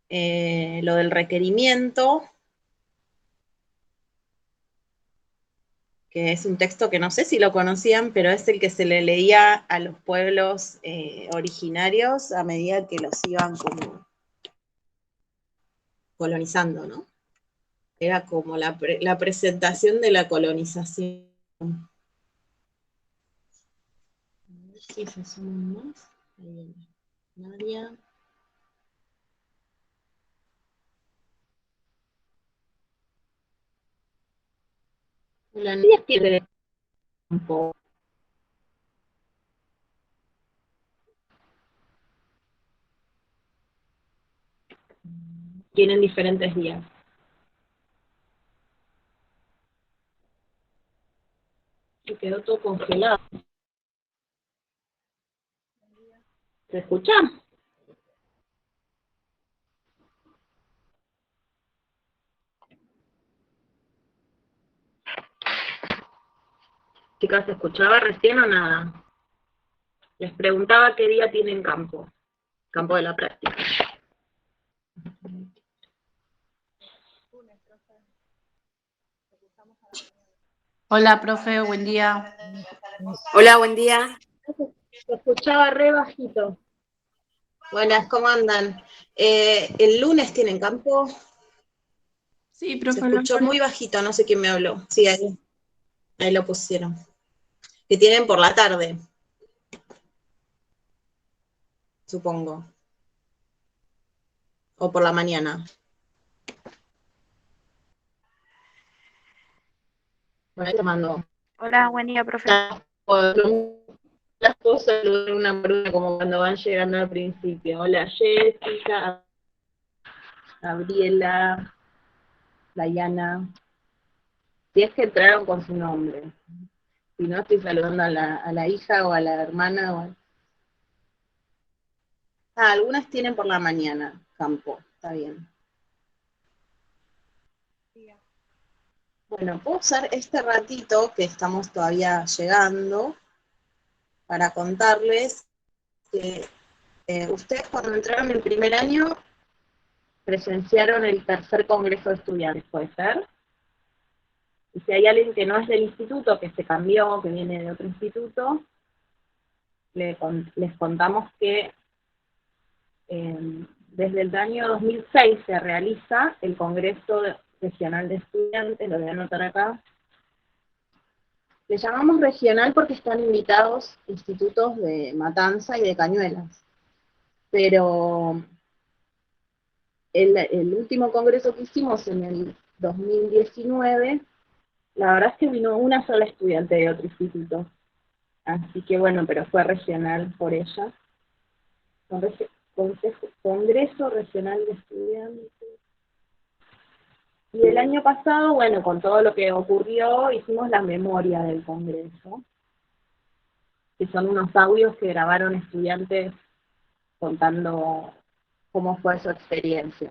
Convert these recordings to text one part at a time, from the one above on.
lo del requerimiento, que es un texto que no sé si lo conocían, pero es el que se le leía a los pueblos originarios a medida que los iban como colonizando, ¿no? Era como la presentación de la colonización. A ver si se suman más. Ahí viene. Nadia. La Nadia tiene tiempo. Tienen diferentes días. Y quedó todo congelado. ¿Se escucha? Chicas, ¿se escuchaba recién o nada? Les preguntaba qué día tienen campo. Campo de la práctica. Hola, profe, buen día. Hola, buen día. Se escuchaba re bajito. Buenas, ¿cómo andan? ¿El lunes tienen campo? Sí, Se profe, escuchó muy bajito, no sé quién me habló. Sí, ahí lo pusieron. Que tienen por la tarde, supongo. O por la mañana. Bueno, ahí te mando. Hola, buen día, profe. Las cosas una por una como cuando van llegando al principio. Hola Jessica, Gabriela, Dayana. Si es que entraron con su nombre. Si no, estoy saludando a la hija o a la hermana. Algunas tienen por la mañana campo, está bien. Bueno, puedo usar este ratito que estamos todavía llegando para contarles que ustedes cuando entraron el primer año presenciaron el tercer congreso de estudiantes, ¿puede ser? Y si hay alguien que no es del instituto, que se cambió, que viene de otro instituto, les contamos que desde el año 2006 se realiza el Congreso Regional de Estudiantes, lo voy a anotar acá. Le llamamos regional porque están invitados institutos de Matanza y de Cañuelas. Pero el último congreso que hicimos en el 2019, la verdad es que vino una sola estudiante de otro instituto. Así que bueno, pero fue regional por ella. Congreso Regional de Estudiantes. Y el año pasado, bueno, con todo lo que ocurrió, hicimos la memoria del congreso, que son unos audios que grabaron estudiantes contando cómo fue su experiencia.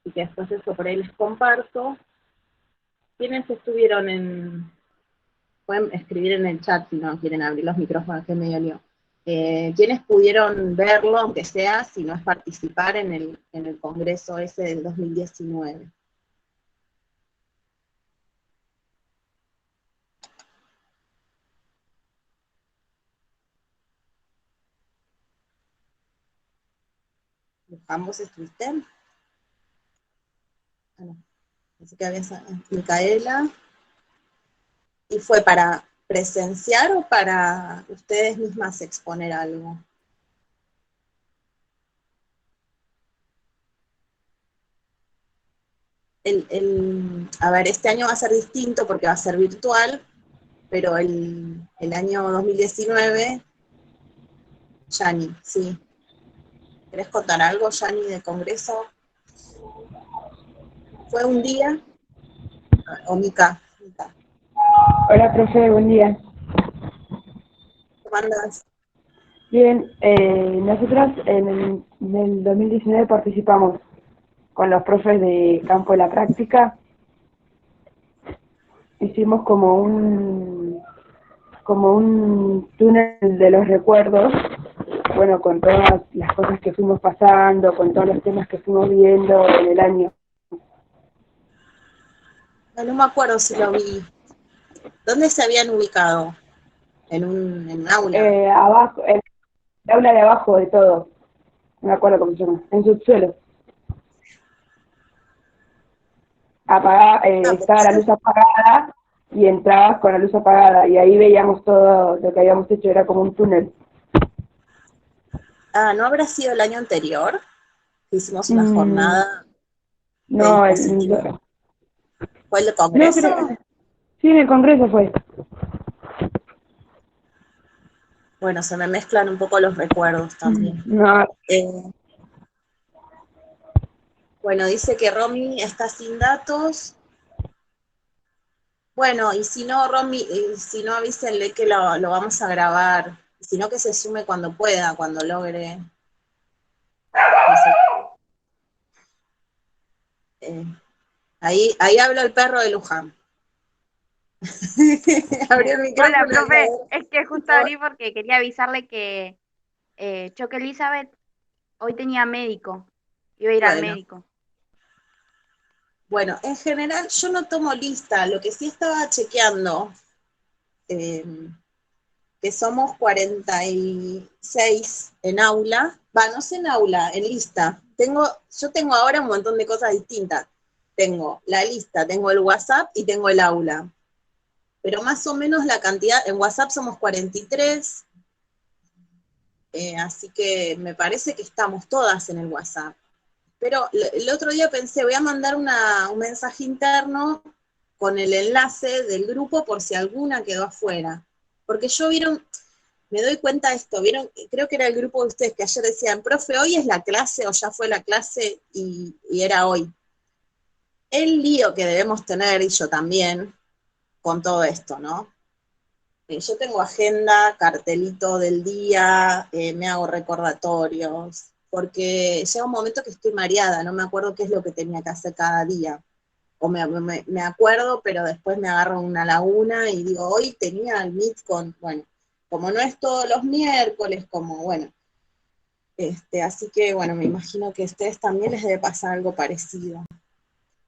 Y que después eso por ahí les comparto. ¿Quiénes estuvieron en...? Pueden escribir en el chat si no quieren abrir los micrófonos, que es medio lío. ¿Quiénes pudieron verlo, aunque sea, si no es participar en el congreso ese del 2019? ¿Ambos estuviste? Ah, no. Así que había Micaela. ¿Y fue para presenciar o para ustedes mismas exponer algo? A ver, este año va a ser distinto porque va a ser virtual, pero el año 2019, Yani, sí. ¿Querés contar algo, Yani, del congreso? ¿Fue un día? ¿O Mica? Hola, profe, buen día. ¿Cómo andas? Bien, nosotros en el 2019 participamos con los profes de campo de la práctica. Hicimos como un túnel de los recuerdos bueno, con todas las cosas que fuimos pasando, con todos los temas que fuimos viendo en el año. No me acuerdo si lo vi. ¿Dónde se habían ubicado? En un aula. Abajo, en el aula de abajo de todo, no me acuerdo cómo se llama, en subsuelo. Estaba la luz apagada y entrabas con la luz apagada y ahí veíamos todo lo que habíamos hecho, era como un túnel. ¿No habrá sido el año anterior? Hicimos una jornada de No, dispositivos. ¿Fue el no, congreso? sí, en el congreso fue. Bueno, se me mezclan un poco los recuerdos también. No, Bueno, dice que Romy está sin datos. Bueno, y si no, Romy, si no, avísenle que lo vamos a grabar. Si no, que se sume cuando pueda, cuando logre. No sé. Ahí habla el perro de Luján. Abrió el micrófono. Hola, profe. Es que justo abrí porque quería avisarle que Choque Elizabeth hoy tenía médico. Iba a ir al médico. Bueno, en general yo no tomo lista. Lo que sí estaba chequeando, que somos 46 en aula. No sé en aula, en lista. Yo tengo ahora un montón de cosas distintas. Tengo la lista, tengo el WhatsApp y tengo el aula. Pero más o menos la cantidad, en WhatsApp somos 43, así que me parece que estamos todas en el WhatsApp. Pero el otro día pensé, voy a mandar un mensaje interno con el enlace del grupo por si alguna quedó afuera. Porque me doy cuenta de esto, creo que era el grupo de ustedes que ayer decían, profe, hoy es la clase o ya fue la clase y era hoy. El lío que debemos tener, y yo también, con todo esto, ¿no? Yo tengo agenda, cartelito del día, me hago recordatorios, porque llega un momento que estoy mareada, no me acuerdo qué es lo que tenía que hacer cada día. O me acuerdo, pero después me agarro una laguna y digo, hoy tenía el Meet bueno, como no es todos los miércoles, bueno. Así que, bueno, me imagino que a ustedes también les debe pasar algo parecido.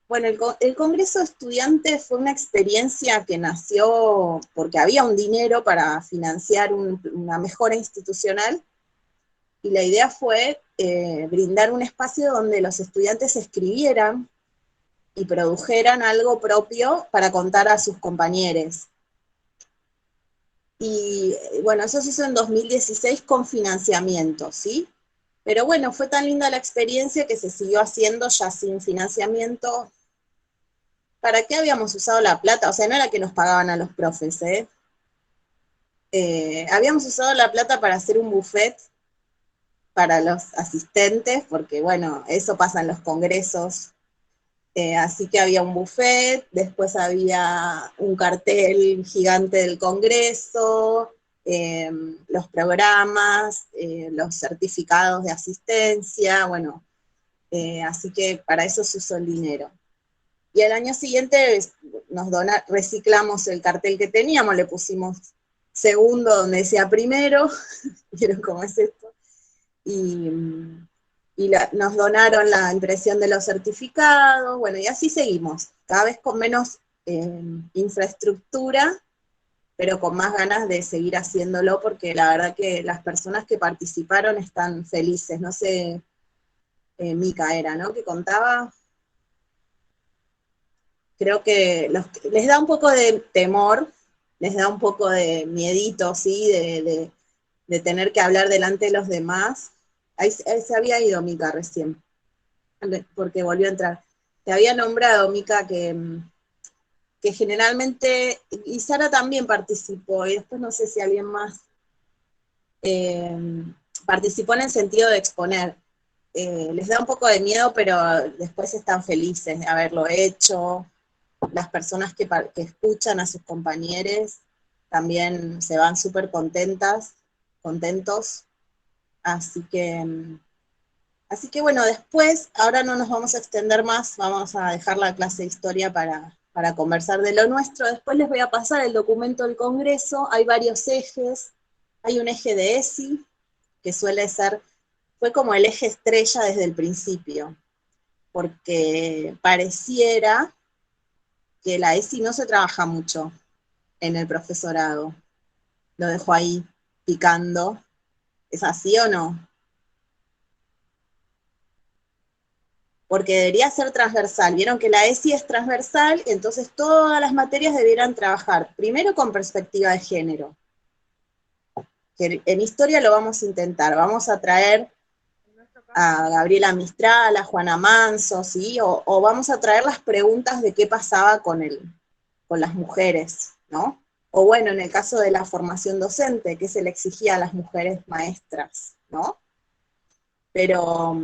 Bueno, el Congreso de Estudiantes fue una experiencia que nació porque había un dinero para financiar una mejora institucional, y la idea fue brindar un espacio donde los estudiantes escribieran y produjeran algo propio para contar a sus compañeros. Y bueno, eso se hizo en 2016 con financiamiento, ¿sí? Pero bueno, fue tan linda la experiencia que se siguió haciendo ya sin financiamiento. ¿Para qué habíamos usado la plata? O sea, no era que nos pagaban a los profes, habíamos usado la plata para hacer un buffet para los asistentes, porque bueno, eso pasa en los congresos. Así que había un buffet, después había un cartel gigante del congreso, los programas, los certificados de asistencia, bueno, así que para eso se usó el dinero. Y el año siguiente reciclamos el cartel que teníamos, le pusimos segundo donde decía primero, ¿vieron cómo es esto? Y nos donaron la impresión de los certificados, bueno, y así seguimos, cada vez con menos infraestructura, pero con más ganas de seguir haciéndolo, porque la verdad que las personas que participaron están felices. No sé, Mica era, ¿no?, que contaba. Creo que les da un poco de temor, les da un poco de miedito, ¿sí?, de tener que hablar delante de los demás. Ahí se había ido Mica recién, porque volvió a entrar. Te había nombrado, Mica, que generalmente, y Sara también participó, y después no sé si alguien más participó en el sentido de exponer. Les da un poco de miedo, pero después están felices de haberlo hecho. Las personas que escuchan a sus compañeros también se van súper contentos. Así que bueno, después, ahora no nos vamos a extender más, vamos a dejar la clase de historia para conversar de lo nuestro. Después les voy a pasar el documento del Congreso, hay varios ejes, hay un eje de ESI, que fue como el eje estrella desde el principio, porque pareciera que la ESI no se trabaja mucho en el profesorado. Lo dejo ahí picando. ¿Es así o no? Porque debería ser transversal. Vieron que la ESI es transversal, y entonces todas las materias debieran trabajar, primero con perspectiva de género. Que en historia lo vamos a intentar, vamos a traer a Gabriela Mistral, a Juana Manso, ¿sí? O vamos a traer las preguntas de qué pasaba con las mujeres, ¿no? O bueno, en el caso de la formación docente, que se le exigía a las mujeres maestras, ¿no? Pero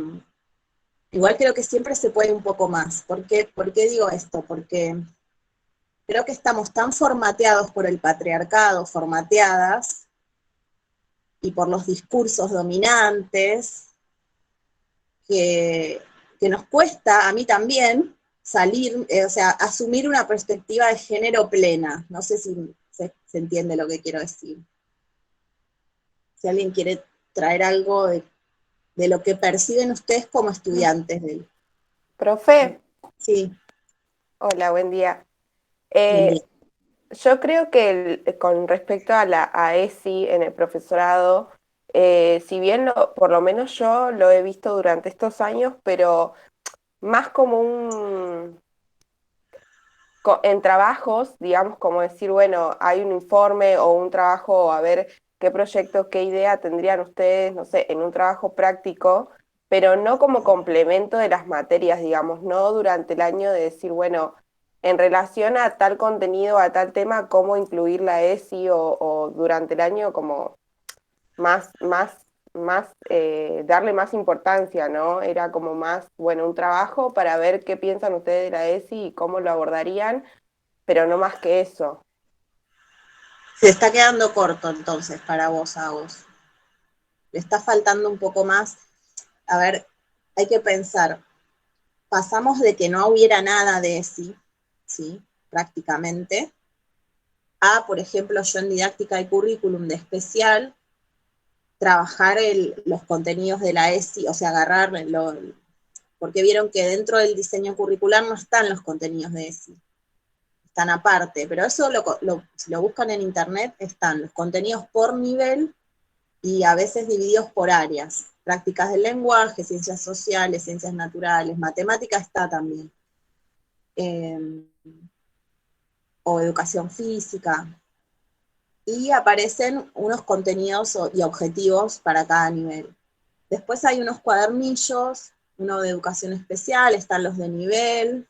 igual creo que siempre se puede un poco más. ¿Por qué digo esto? Porque creo que estamos tan formateados por el patriarcado, formateadas, y por los discursos dominantes, que nos cuesta, a mí también, salir, o sea, asumir una perspectiva de género plena. No sé si se entiende lo que quiero decir. Si alguien quiere traer algo de lo que perciben ustedes como estudiantes del... Profe, Sí, hola, buen día. buen día. Yo creo que con respecto a ESI en el profesorado, si bien por lo menos yo lo he visto durante estos años, pero más como en trabajos, digamos, como decir, bueno, hay un informe o un trabajo, a ver qué proyecto, qué idea tendrían ustedes, no sé, en un trabajo práctico, pero no como complemento de las materias, digamos, no durante el año de decir, bueno, en relación a tal contenido, a tal tema, cómo incluir la ESI o durante el año como darle más importancia, ¿no? Era como más, bueno, un trabajo para ver qué piensan ustedes de la ESI y cómo lo abordarían, pero no más que eso. Se está quedando corto entonces para vos, Agos. Le está faltando un poco más. A ver, hay que pensar. Pasamos de que no hubiera nada de ESI, ¿sí? Prácticamente, a, por ejemplo, yo en didáctica y currículum de especial, trabajar los contenidos de la ESI, o sea, porque vieron que dentro del diseño curricular no están los contenidos de ESI, están aparte, pero eso si lo buscan en internet, están los contenidos por nivel y a veces divididos por áreas. Prácticas del lenguaje, ciencias sociales, ciencias naturales, matemática está también. O educación física. Y aparecen unos contenidos y objetivos para cada nivel. Después hay unos cuadernillos, uno de educación especial, están los de nivel.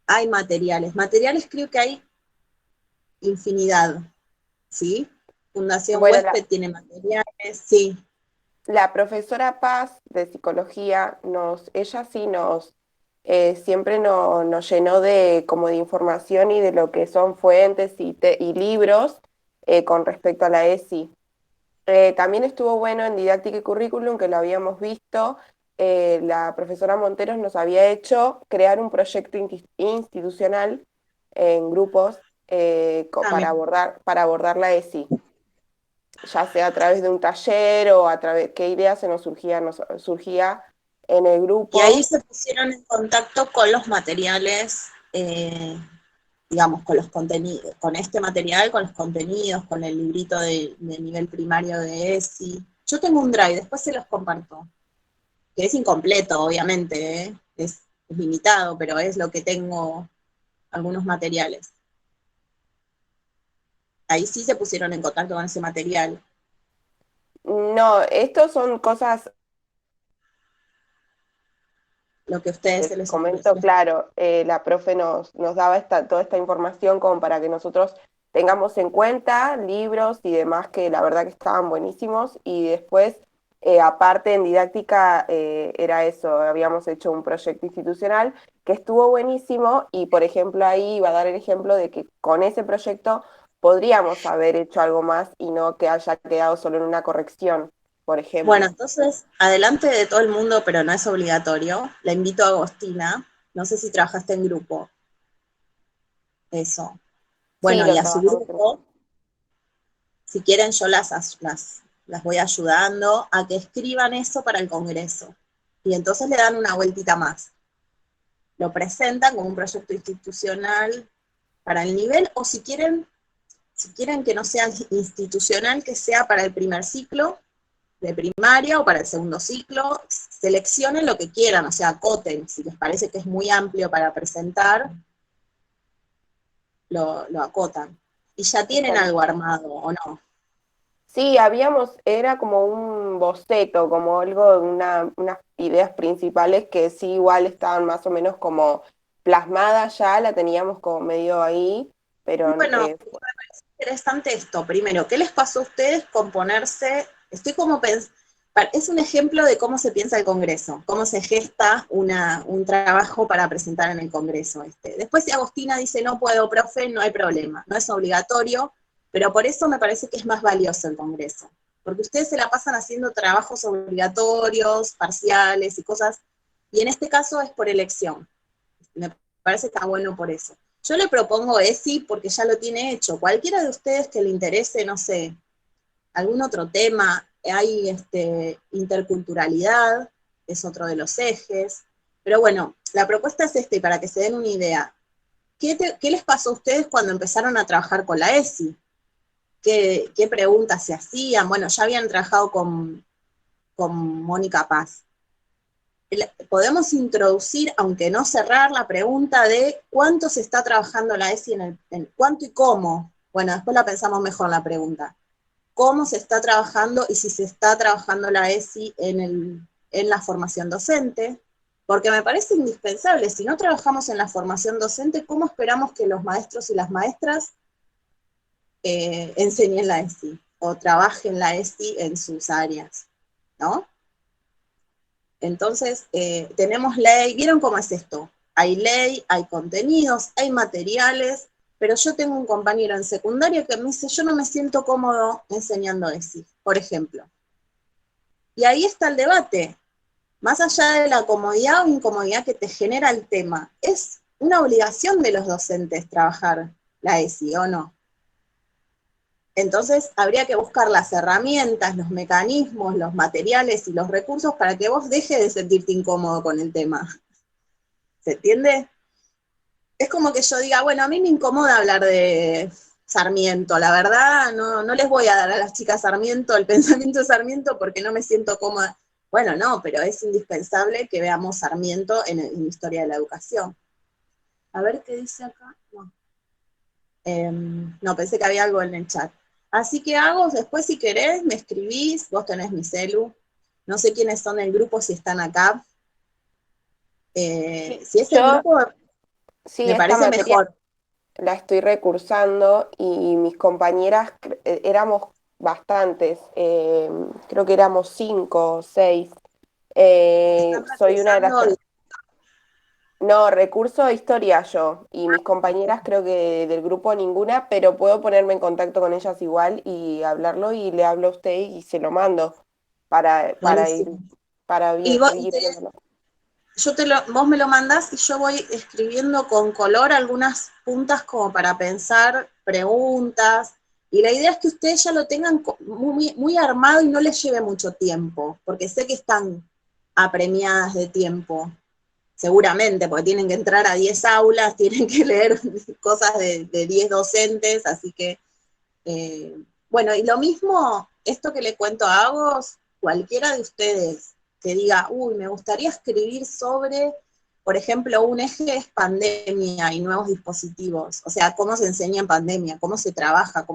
Hay materiales. Materiales creo que hay infinidad, ¿sí? Fundación Bueno, Huésped tiene materiales, sí. la profesora Paz de psicología, ella sí siempre nos llenó como de información y de lo que son fuentes y libros con respecto a la ESI. También estuvo bueno en didáctica y currículum, que lo habíamos visto. La profesora Monteros nos había hecho crear un proyecto institucional en grupos para abordar la ESI, ya sea a través de un taller o a través, qué idea se nos surgía en el Y ahí grupo. se pusieron en contacto con los materiales, digamos, con los contenidos, con este material, con los contenidos, con el librito de nivel primario de ESI. Yo tengo un drive, después se los comparto, que es incompleto, obviamente, es limitado, pero es lo que tengo, algunos materiales. Ahí sí se pusieron en contacto con ese material. No, estos son cosas, Lo que a ustedes se les les comento, ofrece. claro, la profe nos daba toda esta información como para que nosotros tengamos en cuenta libros y demás que la verdad que estaban buenísimos y después, aparte en didáctica, era eso, habíamos hecho un proyecto institucional que estuvo buenísimo y por ejemplo ahí iba a dar el ejemplo de que con ese proyecto podríamos haber hecho algo más y no que haya quedado solo en una corrección, por Bueno, ejemplo. entonces, adelante de todo el mundo, pero no es obligatorio, la invito a Agostina, no sé si trabajaste en grupo, eso. Sí, Bueno, lo y a su trabajamos en... grupo, si quieren yo las voy ayudando a que escriban eso para el Congreso. Y entonces le dan una vueltita más. Lo presentan como un proyecto institucional para el nivel, o si quieren que no sea institucional, que sea para el primer ciclo de primaria o para el segundo ciclo, seleccionen lo que quieran, o sea, acoten, si les parece que es muy amplio para presentar, lo acotan. Y ya tienen algo armado, ¿o no? Sí, era como un boceto, como algo, unas ideas principales que sí igual estaban más o menos como plasmadas ya, la teníamos como medio ahí, pero Bueno, me parece interesante esto. Primero, ¿qué les pasó a ustedes con ponerse? Estoy como es un ejemplo de cómo se piensa el Congreso, cómo se gesta un trabajo para presentar en el Congreso. Después si Agostina dice no puedo, profe, no hay problema, no es obligatorio, pero por eso me parece que es más valioso el Congreso, porque ustedes se la pasan haciendo trabajos obligatorios, parciales y cosas, y en este caso es por elección. Me parece que está bueno por eso. Yo le propongo ESI porque ya lo tiene hecho. Cualquiera de ustedes que le interese, no sé, algún otro tema, hay interculturalidad, es otro de los ejes. Pero bueno, la propuesta es para que se den una idea. ¿Qué les pasó a ustedes cuando empezaron a trabajar con la ESI? ¿Qué preguntas se hacían? Bueno, ya habían trabajado con Mónica Paz. Podemos introducir, aunque no cerrar, la pregunta de cuánto se está trabajando la ESI en cuánto y cómo. Bueno, después la pensamos mejor la pregunta. ¿Cómo se está trabajando y si se está trabajando la ESI en la formación docente? Porque me parece indispensable. Si no trabajamos en la formación docente, ¿cómo esperamos que los maestros y las maestras enseñen la ESI o trabajen la ESI en sus áreas? ¿No? Entonces, tenemos ley, ¿vieron cómo es esto? Hay ley, hay contenidos, hay materiales, pero yo tengo un compañero en secundaria que me dice, yo no me siento cómodo enseñando ESI, por ejemplo. Y ahí está el debate. Más allá de la comodidad o incomodidad que te genera el tema, es una obligación de los docentes trabajar la ESI, ¿o no? Entonces habría que buscar las herramientas, los mecanismos, los materiales y los recursos para que vos dejes de sentirte incómodo con el tema. ¿Se entiende? Es como que yo diga, bueno, a mí me incomoda hablar de Sarmiento, la verdad, no les voy a dar a las chicas Sarmiento, el pensamiento de Sarmiento, porque no me siento cómoda. Bueno, no, pero es indispensable que veamos Sarmiento en Historia de la Educación. A ver qué dice acá. No. No, pensé que había algo en el chat. Así que después si querés, me escribís, vos tenés mi celu. No sé quiénes son el grupo, si están acá. Si es el grupo, sí, me esta parece materia mejor. la estoy recursando y mis compañeras éramos bastantes, creo que éramos 5 o 6. Están Soy una de las recursando. No, recurso de historia yo, y mis compañeras creo que del grupo ninguna, pero puedo ponerme en contacto con ellas igual y hablarlo y le hablo a usted y se lo mando para ir, Buenísimo. para Y ir viéndolo. vos me lo mandás y yo voy escribiendo con color algunas puntas como para pensar preguntas. Y la idea es que ustedes ya lo tengan muy, muy armado y no les lleve mucho tiempo, porque sé que están apremiadas de tiempo, seguramente, porque tienen que entrar a 10 aulas, tienen que leer cosas de 10 docentes, así que, bueno, y lo mismo, esto que le cuento a Agos, cualquiera de ustedes que diga, uy, me gustaría escribir sobre, por ejemplo, un eje es pandemia y nuevos dispositivos, o sea, cómo se enseña en pandemia, cómo se trabaja,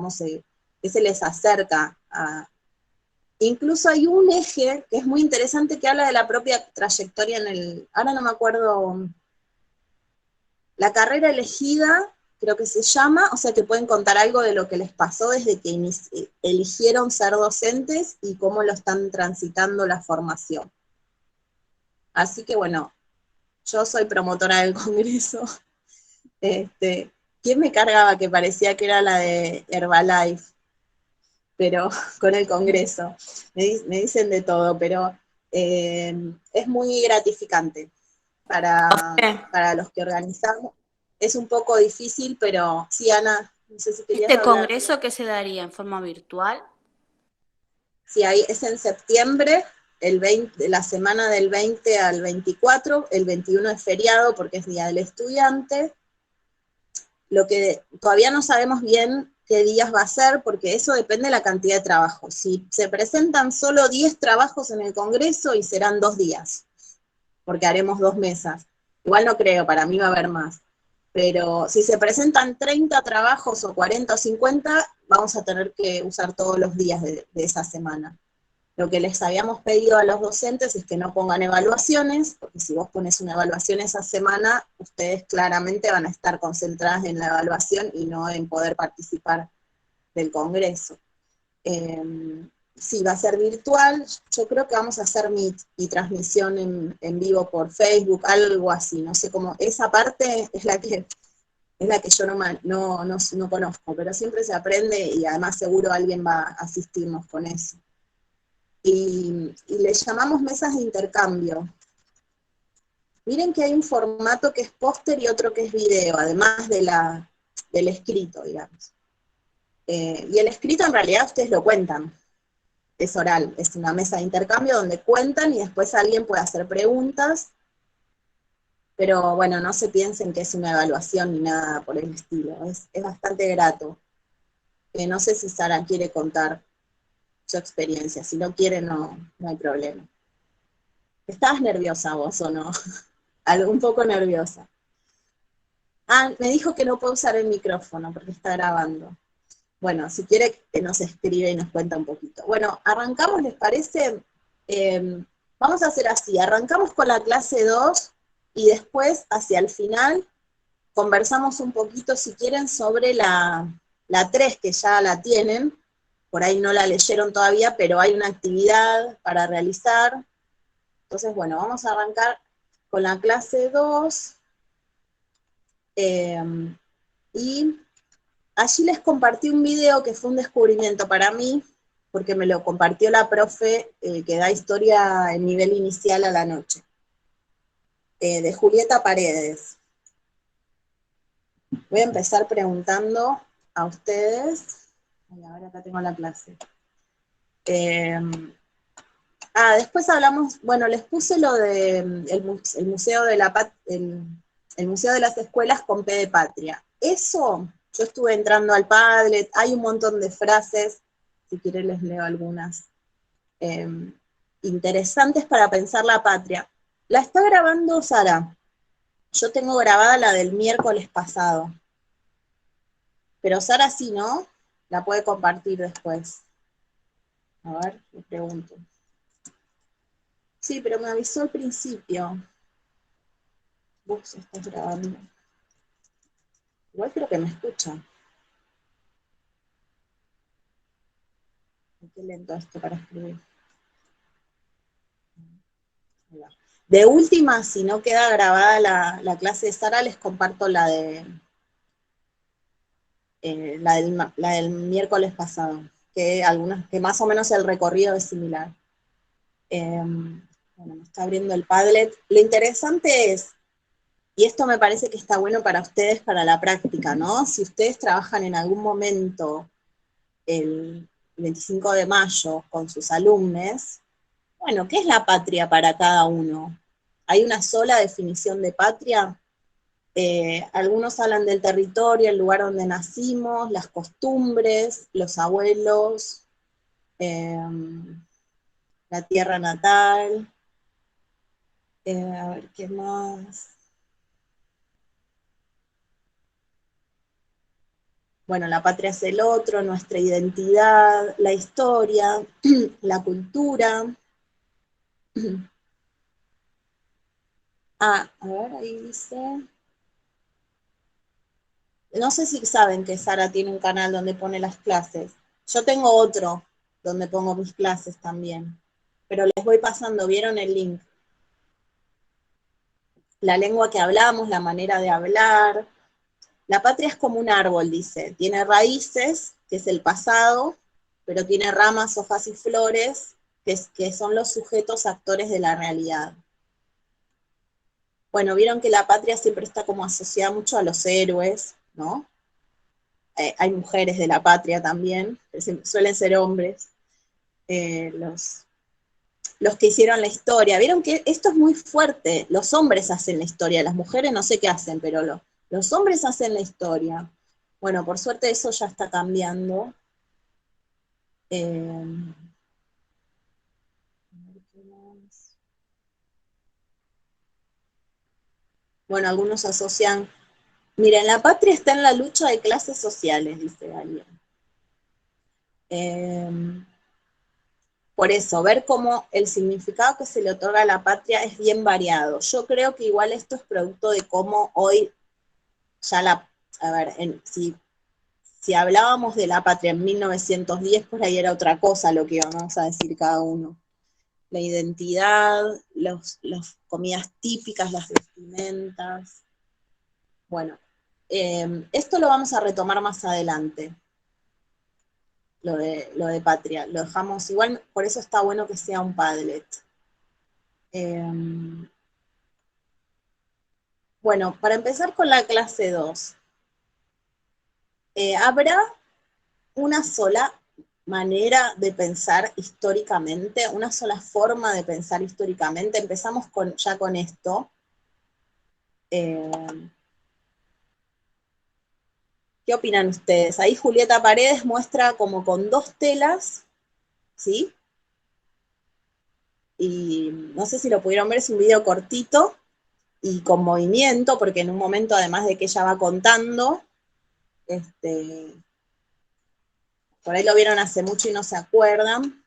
qué se les acerca a... Incluso hay un eje que es muy interesante que habla de la propia trayectoria ahora no me acuerdo, la carrera elegida, creo que se llama, o sea que pueden contar algo de lo que les pasó desde que eligieron ser docentes y cómo lo están transitando la formación. Así que bueno, yo soy promotora del Congreso. ¿Quién me cargaba que parecía que era la de Herbalife? Pero con el Congreso. Me dicen de todo, pero es muy gratificante para los que organizamos. Es un poco difícil, pero sí, Ana. No sé si querías ¿Este hablar. congreso qué se daría en forma virtual? Sí, ahí es en septiembre, la semana del 20 al 24, el 21 es feriado porque es Día del Estudiante. Lo que todavía no sabemos bien qué días va a ser, porque eso depende de la cantidad de trabajo. Si se presentan solo 10 trabajos en el Congreso y serán 2 días, porque haremos 2 mesas. Igual no creo, para mí va a haber más. Pero si se presentan 30 trabajos o 40 o 50, vamos a tener que usar todos los días de esa semana. Lo que les habíamos pedido a los docentes es que no pongan evaluaciones, porque si vos pones una evaluación esa semana, ustedes claramente van a estar concentradas en la evaluación y no en poder participar del Congreso. Sí, va a ser virtual, yo creo que vamos a hacer Meet y transmisión en vivo por Facebook, algo así, no sé cómo, esa parte es la que yo no conozco, pero siempre se aprende y además seguro alguien va a asistirnos con eso. Y le llamamos mesas de intercambio. Miren que hay un formato que es póster y otro que es video, además del escrito, digamos. Y el escrito en realidad ustedes lo cuentan, es oral, es una mesa de intercambio donde cuentan y después alguien puede hacer preguntas, pero bueno, no se piensen que es una evaluación ni nada por el estilo, es bastante grato. No sé si Sara quiere contar su experiencia, si no quiere no hay problema. ¿Estabas nerviosa vos o no? Un poco nerviosa. Ah, me dijo que no puedo usar el micrófono porque está grabando. Bueno, si quiere que nos escribe y nos cuenta un poquito. Bueno, arrancamos, ¿les parece? Vamos a hacer así, arrancamos con la clase 2 y después, hacia el final, conversamos un poquito, si quieren, sobre la 3, que ya la tienen. Por ahí no la leyeron todavía, pero hay una actividad para realizar. Entonces, bueno, vamos a arrancar con la clase 2, y allí les compartí un video que fue un descubrimiento para mí, porque me lo compartió la profe que da historia en nivel inicial a la noche, de Julieta Paredes. Voy a empezar preguntando a ustedes. Ahora acá tengo la clase. Después hablamos, bueno, les puse lo de el Museo de el Museo de las Escuelas con P de Patria. Eso, yo estuve entrando al Padlet, hay un montón de frases, si quieren les leo algunas, interesantes para pensar la patria. La está grabando Sara. Yo tengo grabada la del miércoles pasado. Pero Sara sí, ¿no? La puede compartir después. A ver, le pregunto. Sí, pero me avisó al principio. Vos estás grabando. Igual creo que me escucha. Qué lento esto para escribir. De última, si no queda grabada la clase de Sara, les comparto la del miércoles pasado, que más o menos el recorrido es similar. Bueno, me está abriendo el Padlet. Lo interesante es, y esto me parece que está bueno para ustedes, para la práctica, ¿no? Si ustedes trabajan en algún momento el 25 de mayo con sus alumnos, bueno, ¿qué es la patria para cada uno? ¿Hay una sola definición de patria? Algunos hablan del territorio, el lugar donde nacimos, las costumbres, los abuelos, la tierra natal. A ver, ¿qué más? Bueno, la patria es el otro, nuestra identidad, la historia, la cultura. A ver, ahí dice... No sé si saben que Sara tiene un canal donde pone las clases. Yo tengo otro donde pongo mis clases también. Pero les voy pasando, ¿vieron el link? La lengua que hablamos, la manera de hablar. La patria es como un árbol, dice. Tiene raíces, que es el pasado, pero tiene ramas, hojas y flores, que son los sujetos actores de la realidad. Bueno, vieron que la patria siempre está como asociada mucho a los héroes, ¿no? hay mujeres de la patria también, suelen ser hombres, los que hicieron la historia. Vieron que esto es muy fuerte, los hombres hacen la historia, las mujeres no sé qué hacen, pero los hombres hacen la historia. Bueno, por suerte eso ya está cambiando. Bueno, algunos asocian, miren, la patria está en la lucha de clases sociales, dice alguien. Por eso, ver cómo el significado que se le otorga a la patria es bien variado. Yo creo que igual esto es producto de cómo hoy ya a ver, si hablábamos de la patria en 1910, por ahí era otra cosa lo que íbamos a decir cada uno. La identidad, las comidas típicas, las vestimentas. Bueno, esto lo vamos a retomar más adelante, lo de patria. Lo dejamos igual, por eso está bueno que sea un Padlet. Bueno, para empezar con la clase 2, habrá una sola manera de pensar históricamente, una sola forma de pensar históricamente. Empezamos ya con esto. ¿Qué opinan ustedes? Ahí Julieta Paredes muestra como con 2 telas, ¿sí? Y no sé si lo pudieron ver, es un video cortito y con movimiento, porque en un momento, además de que ella va contando, por ahí lo vieron hace mucho y no se acuerdan.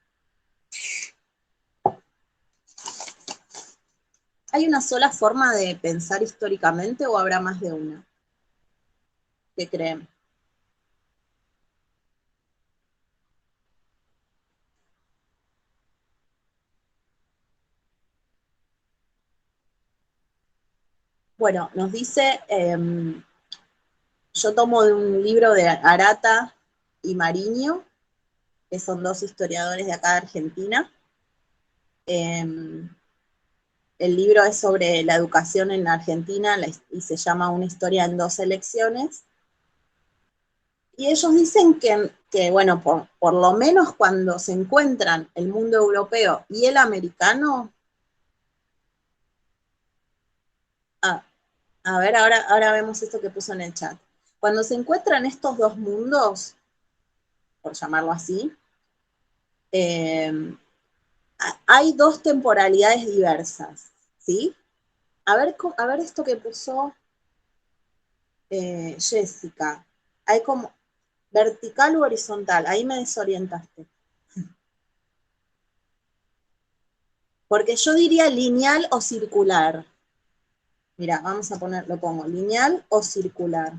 ¿Hay una sola forma de pensar históricamente o habrá más de una? ¿Qué creen? Bueno, nos dice, yo tomo de un libro de Arata y Mariño, que son 2 historiadores de acá de Argentina. El libro es sobre la educación en Argentina y se llama Una historia en 2 elecciones. Y ellos dicen que bueno, por lo menos cuando se encuentran el mundo europeo y el americano, a ver, ahora vemos esto que puso en el chat. Cuando se encuentran estos 2 mundos, por llamarlo así, hay 2 temporalidades diversas, ¿sí? A ver esto que puso Jessica. Hay como vertical u horizontal, ahí me desorientaste. Porque yo diría lineal o circular. Mira, vamos a lo pongo, lineal o circular.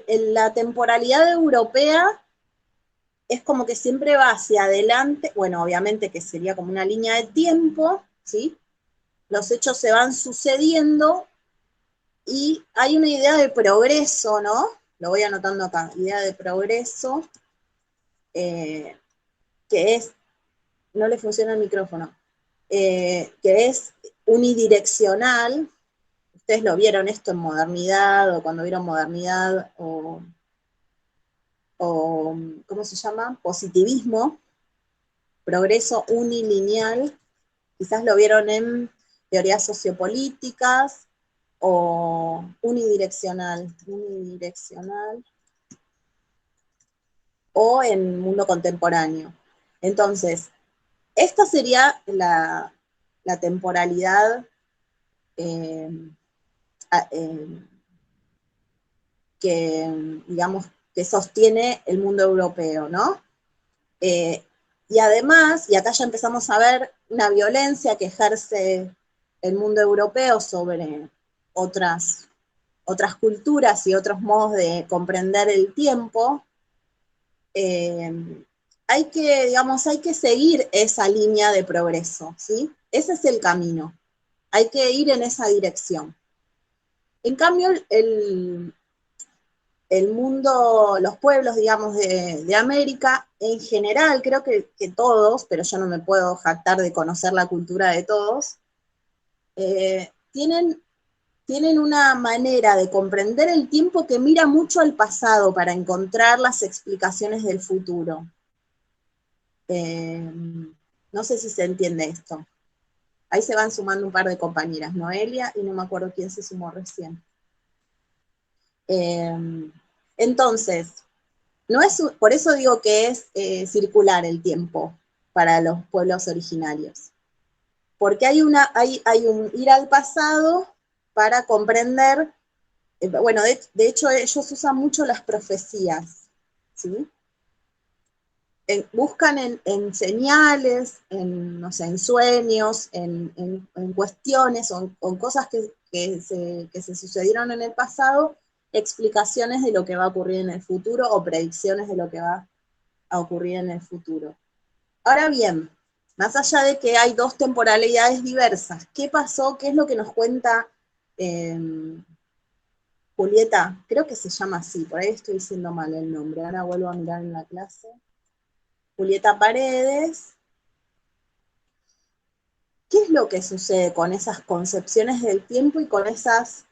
La temporalidad europea es como que siempre va hacia adelante, bueno, obviamente que sería como una línea de tiempo, ¿sí? Los hechos se van sucediendo y hay una idea de progreso, ¿no? Lo voy anotando acá, idea de progreso, que es, no le funciona el micrófono, que es unidireccional. Ustedes lo vieron esto en modernidad, o cuando vieron modernidad, o ¿cómo se llama? Positivismo, progreso unilineal, quizás lo vieron en teorías sociopolíticas, o unidireccional, o en mundo contemporáneo. Entonces, esta sería la temporalidad que, digamos, que sostiene el mundo europeo, ¿no? Y además, y acá ya empezamos a ver una violencia que ejerce el mundo europeo sobre otras culturas y otros modos de comprender el tiempo. Hay que seguir esa línea de progreso, ¿sí? Ese es el camino. Hay que ir en esa dirección. En cambio, el mundo, los pueblos, digamos, de América, en general, creo que todos, pero yo no me puedo jactar de conocer la cultura de todos, tienen tienen una manera de comprender el tiempo que mira mucho al pasado para encontrar las explicaciones del futuro. No sé si se entiende esto. Ahí se van sumando un par de compañeras, Noelia y no me acuerdo quién se sumó recién. Entonces, no es, por eso digo que es circular el tiempo para los pueblos originarios. Porque hay un ir al pasado para comprender, bueno, de hecho ellos usan mucho las profecías, ¿sí? Buscan en señales, no sé, en sueños, en cuestiones o en cosas que se sucedieron en el pasado, explicaciones de lo que va a ocurrir en el futuro o predicciones de lo que va a ocurrir en el futuro. Ahora bien, más allá de que hay dos temporalidades diversas, ¿qué pasó? ¿Qué es lo que nos cuenta Julieta? Creo que se llama así, por ahí estoy diciendo mal el nombre, ahora vuelvo a mirar en la clase. Julieta Paredes. ¿Qué es lo que sucede con esas concepciones del tiempo y con esas,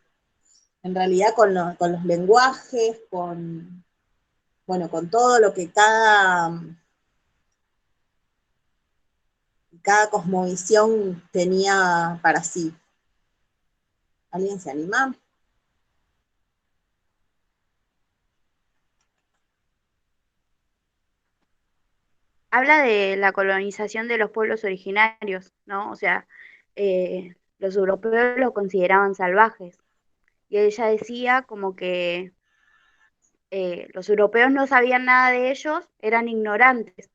en realidad con los lenguajes, con todo lo que cada cosmovisión tenía para sí? ¿Alguien se anima? Habla de la colonización de los pueblos originarios, ¿no? O sea, los europeos los consideraban salvajes. Y ella decía como que los europeos no sabían nada de ellos, eran ignorantes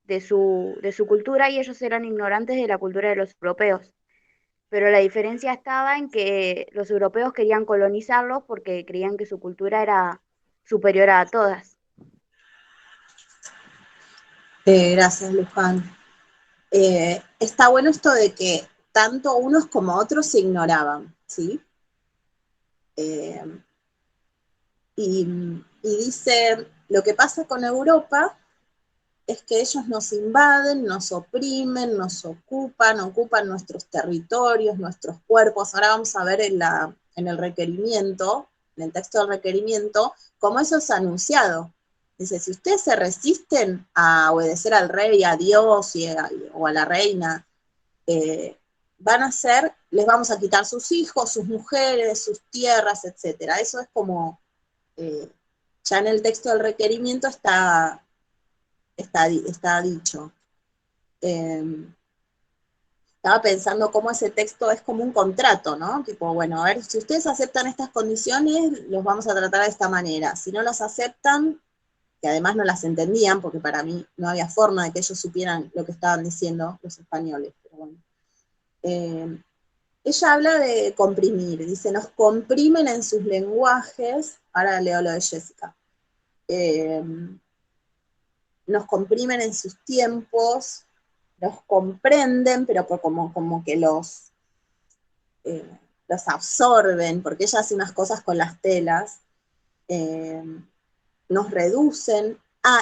de su cultura y ellos eran ignorantes de la cultura de los europeos. Pero la diferencia estaba en que los europeos querían colonizarlos porque creían que su cultura era superior a todas. Gracias, Luján. Está bueno esto de que tanto unos como otros se ignoraban, ¿sí? Y dice, lo que pasa con Europa es que ellos nos invaden, nos oprimen, nos ocupan nuestros territorios, nuestros cuerpos. Ahora vamos a ver en el requerimiento, en el texto del requerimiento, cómo eso es anunciado. Dice, si ustedes se resisten a obedecer al rey, a Dios o a la reina, les vamos a quitar sus hijos, sus mujeres, sus tierras, etc. Eso es como, ya en el texto del requerimiento está dicho. Estaba pensando cómo ese texto es como un contrato, ¿no? Tipo, bueno, a ver, si ustedes aceptan estas condiciones, los vamos a tratar de esta manera. Si no las aceptan, que además no las entendían, porque para mí no había forma de que ellos supieran lo que estaban diciendo los españoles. Pero bueno. Ella habla de comprimir, dice, nos comprimen en sus lenguajes, ahora leo lo de Jessica, nos comprimen en sus tiempos, los comprenden, pero como que los absorben, porque ella hace unas cosas con las telas, nos reducen.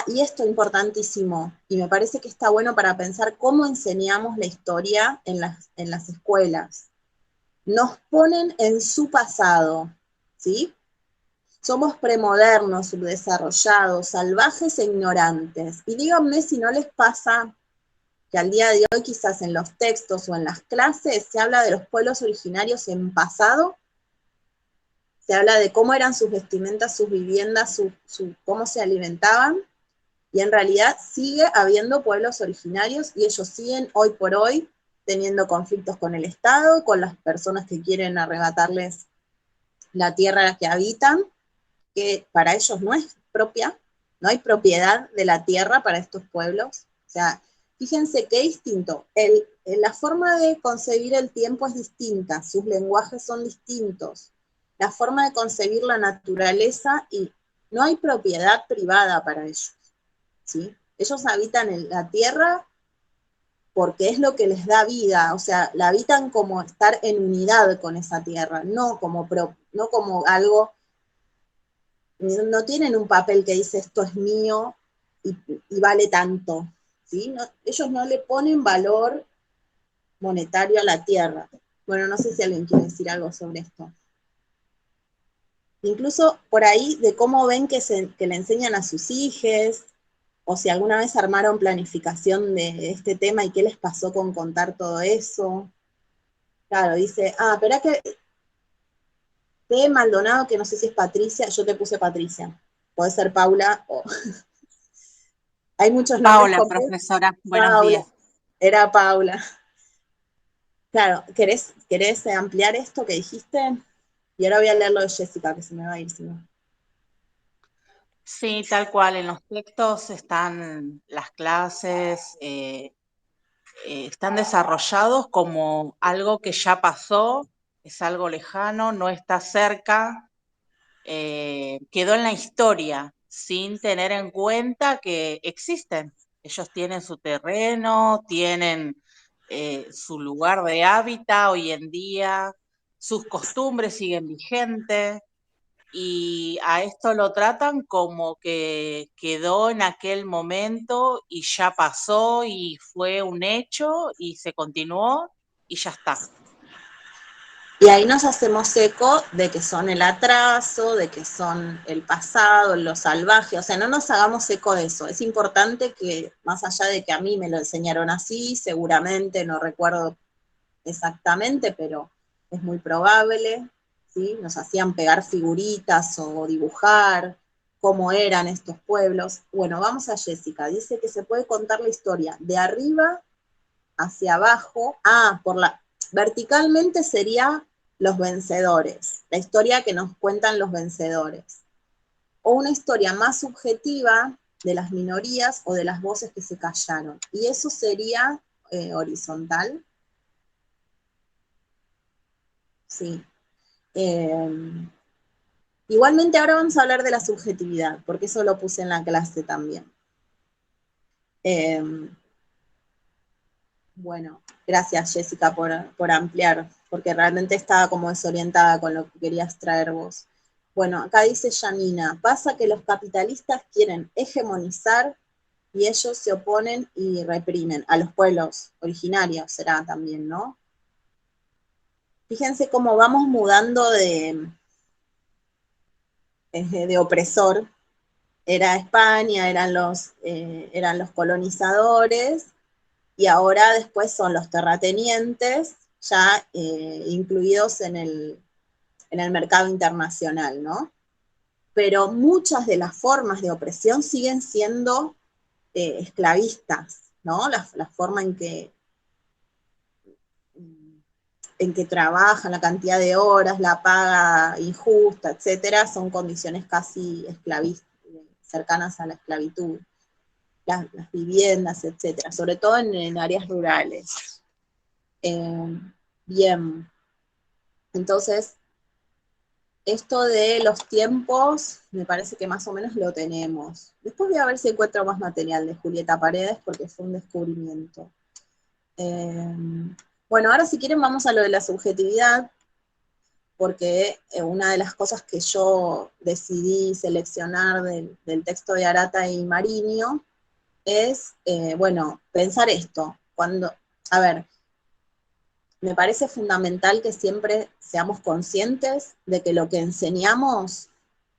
Y esto es importantísimo, y me parece que está bueno para pensar cómo enseñamos la historia en las escuelas. Nos ponen en su pasado, ¿sí? Somos premodernos, subdesarrollados, salvajes e ignorantes. Y díganme si no les pasa que al día de hoy quizás en los textos o en las clases se habla de los pueblos originarios en pasado, se habla de cómo eran sus vestimentas, sus viviendas, cómo se alimentaban, y en realidad sigue habiendo pueblos originarios y ellos siguen hoy por hoy teniendo conflictos con el Estado, con las personas que quieren arrebatarles la tierra que habitan, que para ellos no es propia, no hay propiedad de la tierra para estos pueblos. O sea, fíjense qué distinto. La forma de concebir el tiempo es distinta, sus lenguajes son distintos, la forma de concebir la naturaleza, y no hay propiedad privada para ellos, ¿sí? Ellos habitan en la tierra porque es lo que les da vida, o sea, la habitan como estar en unidad con esa tierra, no como algo, no tienen un papel que dice esto es mío y vale tanto, ¿sí? No, ellos no le ponen valor monetario a la tierra. Bueno, no sé si alguien quiere decir algo sobre esto. Incluso por ahí de cómo ven que le enseñan a sus hijos, o si alguna vez armaron planificación de este tema y qué les pasó con contar todo eso. Claro, dice, espera que T. Maldonado, que no sé si es Patricia, yo te puse Patricia. Puede ser Paula o... Hay muchos nombres Paula, complejos. profesora, buenos Paula, días. era Paula. Claro, ¿querés ampliar esto que dijiste? Y ahora voy a leer lo de Jessica, que se me va a ir, si no. Sí, tal cual, en los textos están las clases, están desarrollados como algo que ya pasó, es algo lejano, no está cerca, quedó en la historia, sin tener en cuenta que existen. Ellos tienen su terreno, tienen su lugar de hábitat hoy en día, sus costumbres siguen vigentes, y a esto lo tratan como que quedó en aquel momento y ya pasó y fue un hecho y se continuó y ya está. Y ahí nos hacemos eco de que son el atraso, de que son el pasado, lo salvaje, o sea, no nos hagamos eco de eso. Es importante que, más allá de que a mí me lo enseñaron así, seguramente, no recuerdo exactamente, pero es muy probable, ¿sí? Nos hacían pegar figuritas o dibujar cómo eran estos pueblos. Bueno, vamos a Jessica, dice que se puede contar la historia de arriba hacia abajo, verticalmente sería los vencedores, la historia que nos cuentan los vencedores, o una historia más subjetiva de las minorías o de las voces que se callaron, y eso sería horizontal. Sí. Igualmente ahora vamos a hablar de la subjetividad, porque eso lo puse en la clase también. Bueno, gracias Jessica por ampliar, porque realmente estaba como desorientada con lo que querías traer vos. Bueno, acá dice Janina, pasa que los capitalistas quieren hegemonizar y ellos se oponen y reprimen a los pueblos originarios, será también, ¿no? Fíjense cómo vamos mudando de opresor. Era España, eran los colonizadores, y ahora después son los terratenientes, ya incluidos en el mercado internacional, ¿no? Pero muchas de las formas de opresión siguen siendo esclavistas, ¿no? La forma en que trabajan, la cantidad de horas, la paga injusta, etcétera, son condiciones casi esclavistas, cercanas a la esclavitud. Las viviendas, etcétera, sobre todo en áreas rurales. Bien, entonces, esto de los tiempos, me parece que más o menos lo tenemos. Después voy a ver si encuentro más material de Julieta Paredes, porque fue un descubrimiento. Bueno, ahora si quieren vamos a lo de la subjetividad, porque una de las cosas que yo decidí seleccionar del texto de Arata y Mariño es, bueno, pensar esto. A ver, me parece fundamental que siempre seamos conscientes de que lo que enseñamos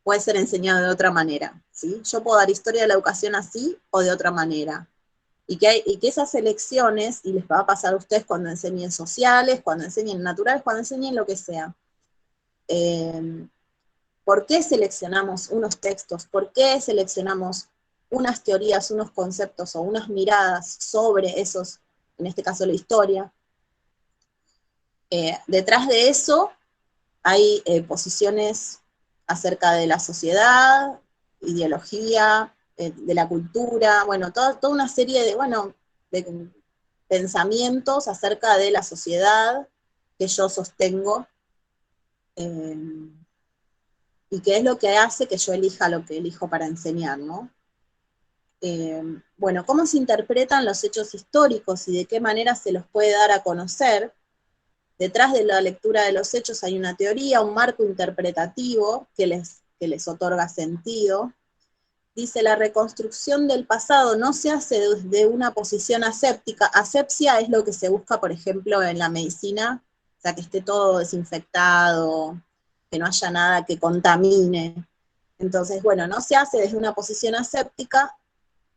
puede ser enseñado de otra manera, ¿sí? Yo puedo dar historia de la educación así o de otra manera. Y que esas elecciones, y les va a pasar a ustedes cuando enseñen sociales, cuando enseñen naturales, cuando enseñen lo que sea. ¿Por qué seleccionamos unos textos? ¿Por qué seleccionamos unas teorías, unos conceptos o unas miradas sobre esos, en este caso la historia? Detrás de eso hay posiciones acerca de la sociedad, ideología, de la cultura, bueno, toda una serie de pensamientos acerca de la sociedad que yo sostengo, y que es lo que hace que yo elija lo que elijo para enseñar, ¿no? Bueno, ¿cómo se interpretan los hechos históricos y de qué manera se los puede dar a conocer? Detrás de la lectura de los hechos hay una teoría, un marco interpretativo que les otorga sentido. Dice, la reconstrucción del pasado no se hace desde una posición aséptica. Asepsia es lo que se busca, por ejemplo, en la medicina, sea, que esté todo desinfectado, que no haya nada que contamine. Entonces, bueno, no se hace desde una posición aséptica,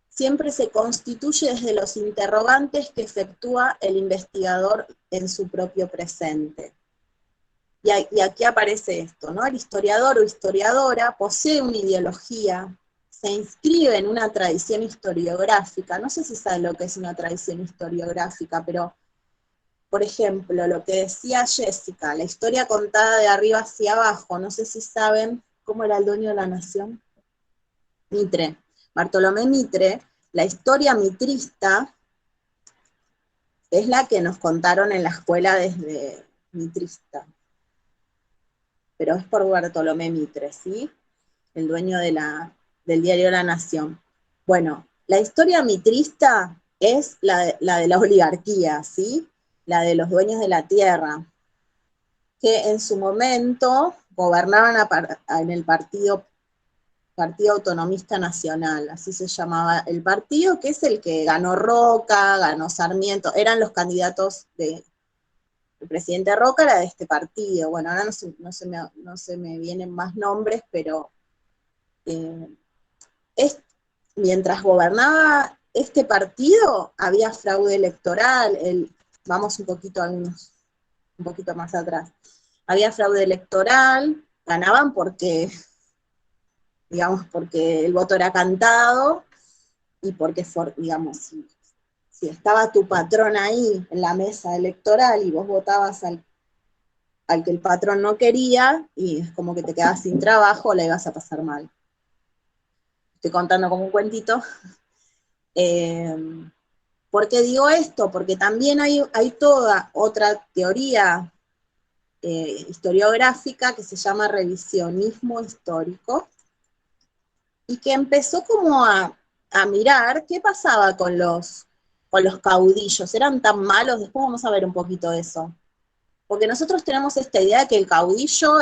siempre se constituye desde los interrogantes que efectúa el investigador en su propio presente. Y aquí aparece esto, ¿no? El historiador o historiadora posee una ideología, se inscribe en una tradición historiográfica. No sé si saben lo que es una tradición historiográfica, pero, por ejemplo, lo que decía Jessica, la historia contada de arriba hacia abajo, no sé si saben cómo era el dueño de la nación. Mitre, Bartolomé Mitre, la historia mitrista es la que nos contaron en la escuela desde mitrista, pero es por Bartolomé Mitre, ¿sí? El dueño del diario La Nación. Bueno, la historia mitrista es la de la oligarquía, ¿sí? La de los dueños de la tierra, que en su momento gobernaban en el Partido Autonomista Nacional, así se llamaba el partido, que es el que ganó Roca, ganó Sarmiento, eran los candidatos el presidente Roca era de este partido. Bueno, ahora no se me vienen más nombres, pero mientras gobernaba este partido, había fraude electoral, vamos un poquito más atrás, había fraude electoral, ganaban porque el voto era cantado, y porque, digamos, si estaba tu patrón ahí en la mesa electoral y vos votabas al que el patrón no quería, y es como que te quedabas sin trabajo, la ibas a pasar mal. Estoy contando como un cuentito. ¿Por qué digo esto? Porque también hay toda otra teoría historiográfica que se llama revisionismo histórico, y que empezó como a mirar qué pasaba con los caudillos. ¿Eran tan malos? Después vamos a ver un poquito de eso. Porque nosotros tenemos esta idea de que el caudillo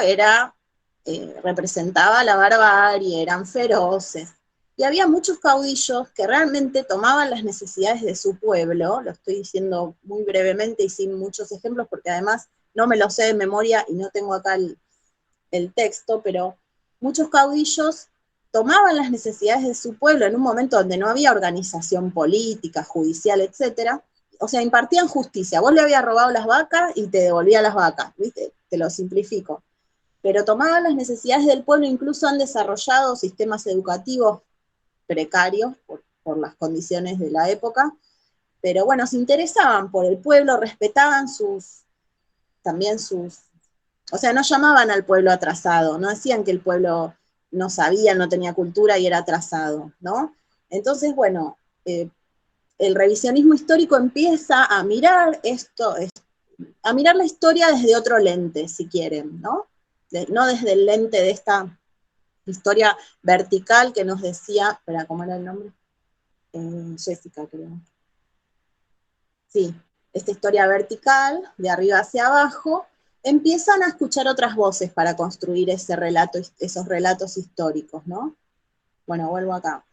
representaba la barbarie, eran feroces. Y había muchos caudillos que realmente tomaban las necesidades de su pueblo, lo estoy diciendo muy brevemente y sin muchos ejemplos, porque además no me lo sé de memoria y no tengo acá el texto, pero muchos caudillos tomaban las necesidades de su pueblo en un momento donde no había organización política, judicial, etcétera. O sea, impartían justicia. Vos le habías robado las vacas y te devolvía las vacas, ¿viste? Te lo simplifico. Pero tomaban las necesidades del pueblo, incluso han desarrollado sistemas educativos precarios por las condiciones de la época, pero bueno, se interesaban por el pueblo, respetaban también sus, o sea, no llamaban al pueblo atrasado, no decían que el pueblo no sabía, no tenía cultura y era atrasado, ¿no? Entonces, bueno, el revisionismo histórico empieza a mirar a mirar la historia desde otro lente, si quieren, ¿no? No desde el lente de esta historia vertical que nos decía, espera, ¿cómo era el nombre? Jessica, creo. Sí, esta historia vertical, de arriba hacia abajo, empiezan a escuchar otras voces para construir esos relatos históricos, ¿no? Bueno, vuelvo acá.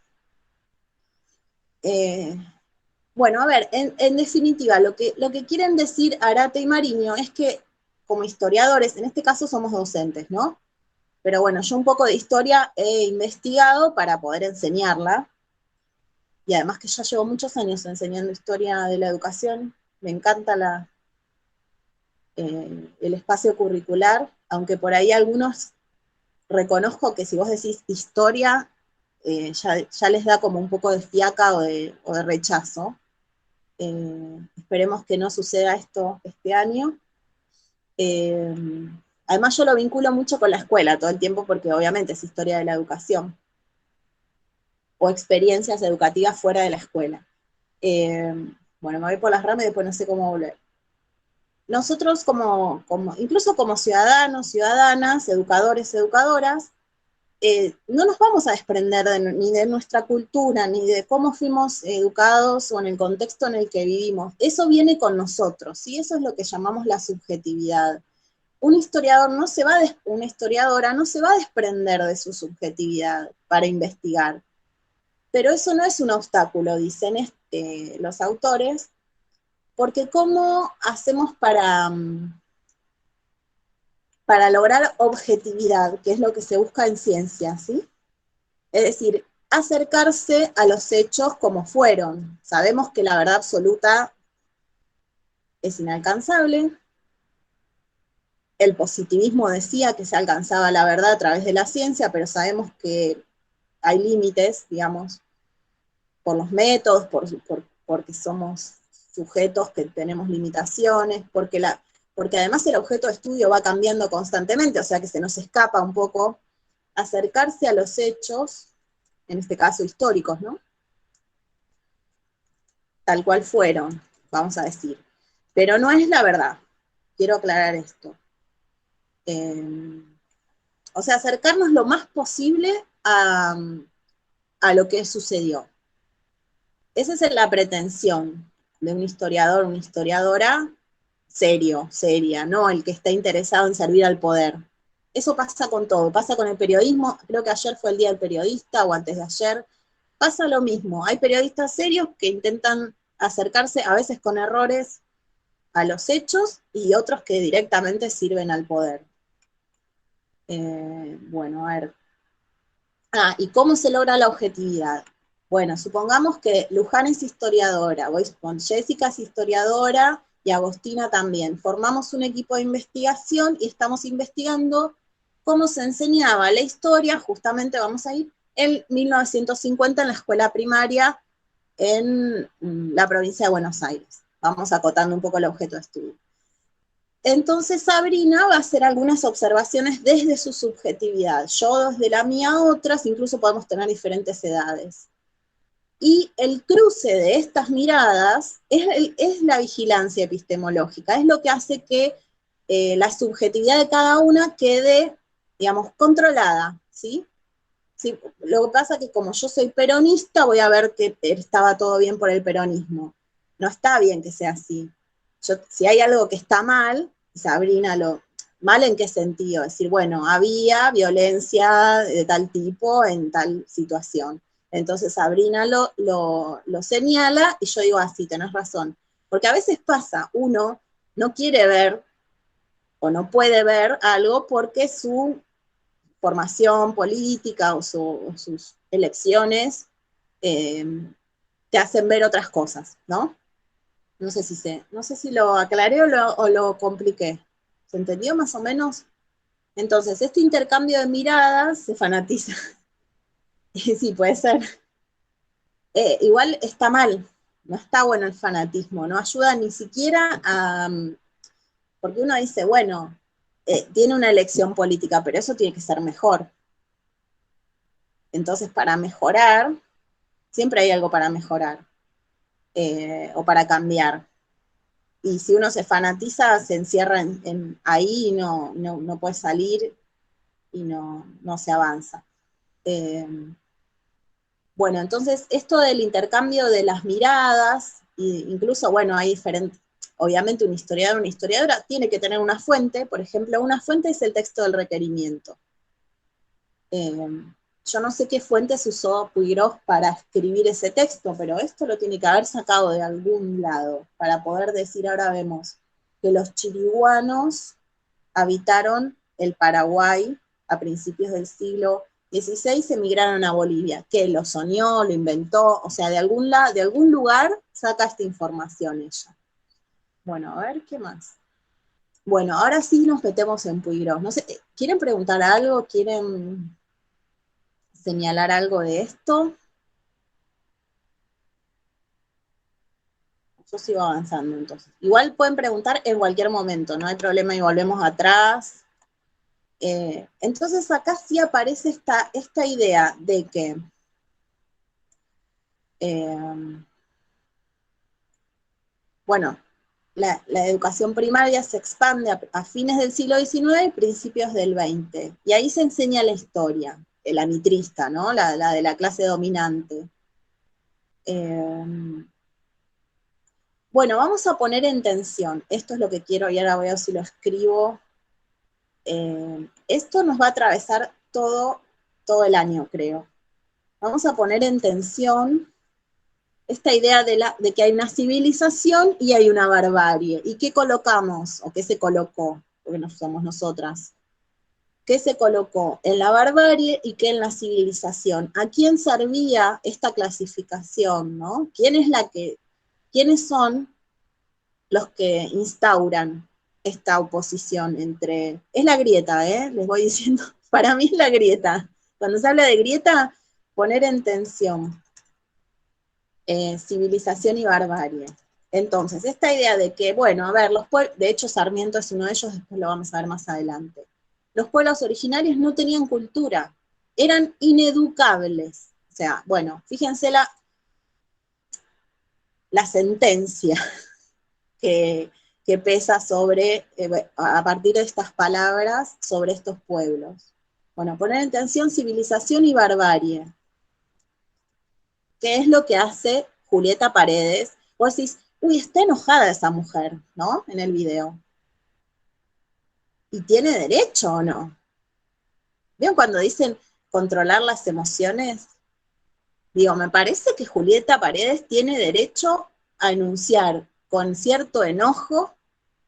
Bueno, a ver, en definitiva, lo que quieren decir Arate y Mariño es que como historiadores, en este caso somos docentes, ¿no? Pero bueno, yo un poco de historia he investigado para poder enseñarla, y además que ya llevo muchos años enseñando historia de la educación, me encanta el espacio curricular, aunque por ahí algunos reconozco que si vos decís historia, ya les da como un poco de fiaca o de rechazo. Esperemos que no suceda esto este año. Además yo lo vinculo mucho con la escuela todo el tiempo, porque obviamente es historia de la educación, o experiencias educativas fuera de la escuela. Bueno, me voy por las ramas y después no sé cómo volver. Nosotros incluso como ciudadanos, ciudadanas, educadores, educadoras, no nos vamos a desprender ni de nuestra cultura, ni de cómo fuimos educados o en el contexto en el que vivimos. Eso viene con nosotros, y eso es lo que llamamos la subjetividad. Un historiador una historiadora no se va a desprender de su subjetividad para investigar. Pero eso no es un obstáculo, dicen los autores, porque ¿cómo hacemos para lograr objetividad, que es lo que se busca en ciencia, ¿sí? Es decir, acercarse a los hechos como fueron. Sabemos que la verdad absoluta es inalcanzable. El positivismo decía que se alcanzaba la verdad a través de la ciencia, pero sabemos que hay límites, digamos, por los métodos, porque somos sujetos que tenemos limitaciones, porque además el objeto de estudio va cambiando constantemente, o sea que se nos escapa un poco acercarse a los hechos, en este caso históricos, ¿no? Tal cual fueron, vamos a decir. Pero no es la verdad, quiero aclarar esto. O sea, acercarnos lo más posible a lo que sucedió. Esa es la pretensión de un historiador, una historiadora serio, seria, no el que está interesado en servir al poder. Eso pasa con todo, pasa con el periodismo, creo que ayer fue el Día del Periodista, o antes de ayer, pasa lo mismo. Hay periodistas serios que intentan acercarse, a veces con errores, a los hechos, y otros que directamente sirven al poder. Bueno, a ver. ¿Y cómo se logra la objetividad? Bueno, supongamos que Luján es historiadora, Jessica es historiadora y Agostina también. Formamos un equipo de investigación y estamos investigando cómo se enseñaba la historia, justamente vamos a ir, en 1950 en la escuela primaria en la provincia de Buenos Aires. Vamos acotando un poco el objeto de estudio. Entonces Sabrina va a hacer algunas observaciones desde su subjetividad, yo desde la mía otras, incluso podemos tener diferentes edades. Y el cruce de estas miradas es la vigilancia epistemológica, es lo que hace que la subjetividad de cada una quede, digamos, controlada, ¿sí? Sí, lo que pasa es que como yo soy peronista, voy a ver que estaba todo bien por el peronismo. No está bien que sea así. Si hay algo que está mal, Sabrina ¿mal en qué sentido? Decir, bueno, había violencia de tal tipo en tal situación. Entonces Sabrina lo señala y yo digo, sí, tenés razón. Porque a veces pasa, uno no quiere ver o no puede ver algo porque su formación política o sus elecciones te hacen ver otras cosas, ¿no? No sé si lo aclaré o lo compliqué. ¿Se entendió más o menos? Entonces, este intercambio de miradas se fanatiza. Sí, puede ser. Igual está mal, no está bueno el fanatismo, no ayuda ni siquiera a... Porque uno dice, bueno, tiene una elección política, pero eso tiene que ser mejor. Entonces, para mejorar, siempre hay algo para mejorar, o para cambiar. Y si uno se fanatiza, se encierra ahí y no puede salir y no se avanza. Bueno, entonces esto del intercambio de las miradas, incluso, bueno, hay diferentes, obviamente un historiador, una historiadora tiene que tener una fuente, por ejemplo, una fuente es el texto del requerimiento. Yo no sé qué fuentes usó Puigros para escribir ese texto, pero esto lo tiene que haber sacado de algún lado, para poder decir, ahora vemos, que los chiriguanos habitaron el Paraguay a principios del siglo XVI, emigraron a Bolivia. ¿Qué? ¿Lo soñó? ¿Lo inventó? O sea, de algún lugar saca esta información ella. Bueno, a ver, ¿qué más? Bueno, ahora sí nos metemos en Puigros. No sé, ¿quieren preguntar algo? ¿Quieren señalar algo de esto? Yo sigo avanzando entonces. Igual pueden preguntar en cualquier momento, no hay problema y volvemos atrás. Entonces acá sí aparece esta idea de que bueno, la educación primaria se expande a fines del siglo XIX y principios del XX, y ahí se enseña la historia, la mitrista, ¿no? La de la clase dominante. Bueno, vamos a poner en tensión, esto es lo que quiero, y ahora voy a ver si lo escribo. Esto nos va a atravesar todo el año, creo. Vamos a poner en tensión esta idea de que hay una civilización y hay una barbarie. ¿Y qué colocamos? ¿O qué se colocó? porque no somos nosotras, qué se colocó en la barbarie y qué en la civilización. ¿A quién servía esta clasificación, no? ¿Quiénes son los que instauran esta oposición entre... Es la grieta, les voy diciendo, para mí es la grieta. Cuando se habla de grieta, poner en tensión civilización y barbarie. Entonces, esta idea de que, bueno, a ver, de hecho Sarmiento es uno de ellos, después lo vamos a ver más adelante. Los pueblos originarios no tenían cultura, eran ineducables. O sea, bueno, fíjense la sentencia que pesa sobre, a partir de estas palabras, sobre estos pueblos. Bueno, poner en tensión civilización y barbarie. ¿Qué es lo que hace Julieta Paredes? Vos decís, uy, está enojada esa mujer, ¿no? En el video. ¿Y tiene derecho o no? ¿Vieron cuando dicen controlar las emociones? Digo, me parece que Julieta Paredes tiene derecho a enunciar con cierto enojo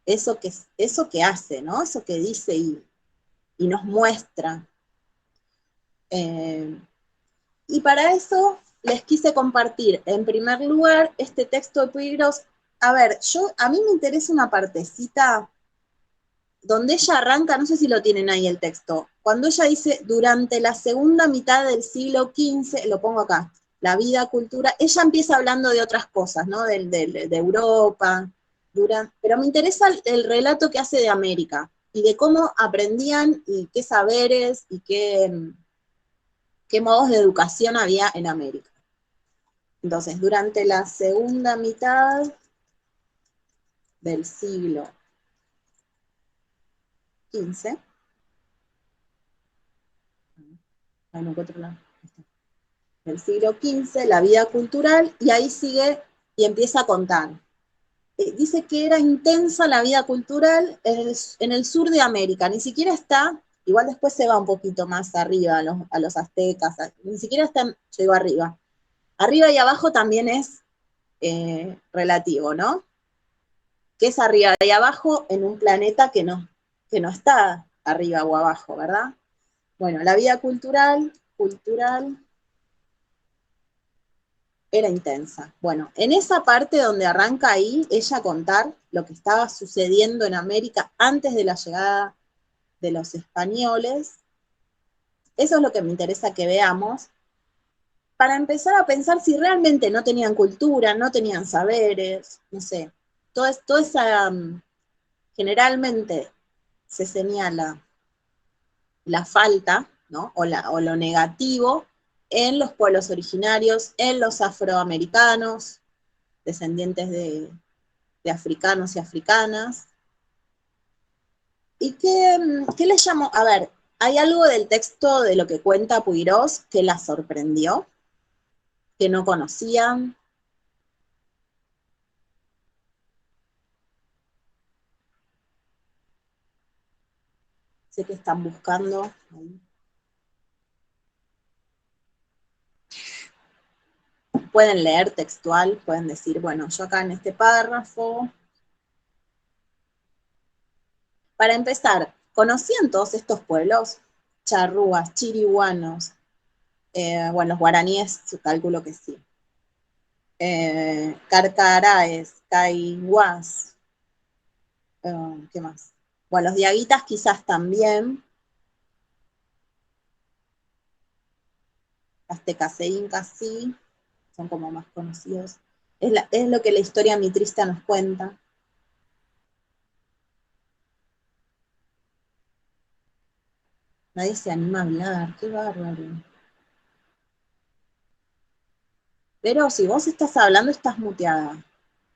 eso que hace, ¿no? Eso que dice y nos muestra. Y para eso les quise compartir, en primer lugar, este texto de Puigros. A ver, a mí me interesa una partecita donde ella arranca, no sé si lo tienen ahí el texto, cuando ella dice, durante la segunda mitad del siglo XV, lo pongo acá, la vida, cultura, ella empieza hablando de otras cosas, ¿no? De Europa, pero me interesa el relato que hace de América, y de cómo aprendían, y qué saberes, y qué modos de educación había en América. Entonces, durante la segunda mitad del siglo XV, no encuentro nada, del siglo XV, la vida cultural, y ahí sigue y empieza a contar. Dice que era intensa la vida cultural en el sur de América, ni siquiera está, igual después se va un poquito más arriba a los aztecas, ni siquiera está, yo digo arriba. Arriba y abajo también es relativo, ¿no? Que es arriba y abajo en un planeta que no está arriba o abajo, ¿verdad? Bueno, la vida cultural era intensa. Bueno, en esa parte donde arranca ahí, ella contar lo que estaba sucediendo en América antes de la llegada de los españoles, eso es lo que me interesa que veamos, para empezar a pensar si realmente no tenían cultura, no tenían saberes, no sé, toda esa, generalmente se señala la falta, ¿no? o lo negativo en los pueblos originarios, en los afroamericanos, descendientes de africanos y africanas. ¿Y qué les llamó? A ver, ¿hay algo del texto de lo que cuenta Puigros que la sorprendió? ¿Que no conocían? Sé que están buscando ahí. Pueden leer textual, pueden decir, bueno, yo acá en este párrafo. Para empezar, ¿conocían todos estos pueblos? Charrúas, chirihuanos, bueno, los guaraníes, calculo que sí. Carcaraes, caiguás, ¿qué más? Bueno, los diaguitas quizás también. Aztecas e incas sí, son como más conocidos. Es lo que la historia mitrista nos cuenta. Nadie se anima a hablar, qué bárbaro. Pero si vos estás hablando, estás muteada.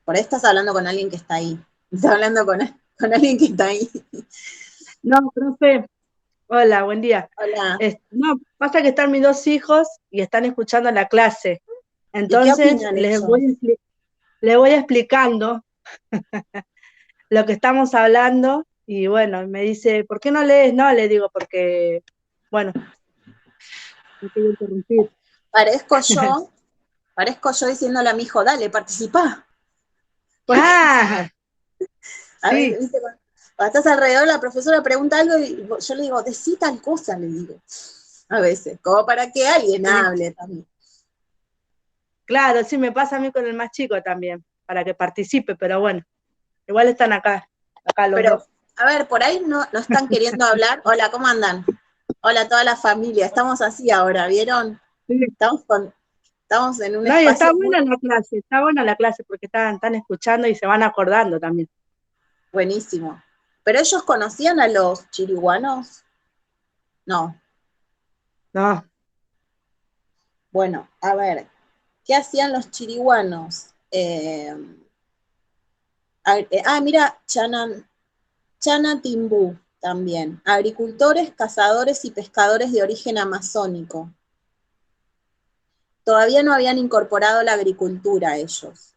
Por ahí estás hablando con alguien que está ahí. Estás hablando con alguien que está ahí. No, profe. Hola, buen día. Hola. No, pasa que están mis dos hijos y están escuchando la clase. Entonces, les voy explicando lo que estamos hablando y bueno, me dice, ¿por qué no lees? No, le digo, porque, bueno, no quiero interrumpir. Parezco yo diciéndole a mi hijo, dale, participá. Ah, A sí. ver, ¿viste? Cuando estás alrededor, la profesora pregunta algo y yo le digo, decí tal cosa, le digo. A veces, como para que alguien hable también. Claro, sí, me pasa a mí con el más chico también, para que participe, pero bueno, igual están acá los Pero, dos. a ver, por ahí no están queriendo hablar. Hola, ¿cómo andan? Hola a toda la familia. Estamos así ahora, ¿vieron? Sí. Estamos en un No, y espacio está buena la clase, está buena la clase porque están escuchando y se van acordando también. buenísimo. ¿Pero ellos conocían a los chiriguanos? No. No, Bueno, a ver, ¿qué hacían los chiriguanos? Mira, Chana Timbú también. Agricultores, cazadores y pescadores de origen amazónico. Todavía no habían incorporado la agricultura ellos.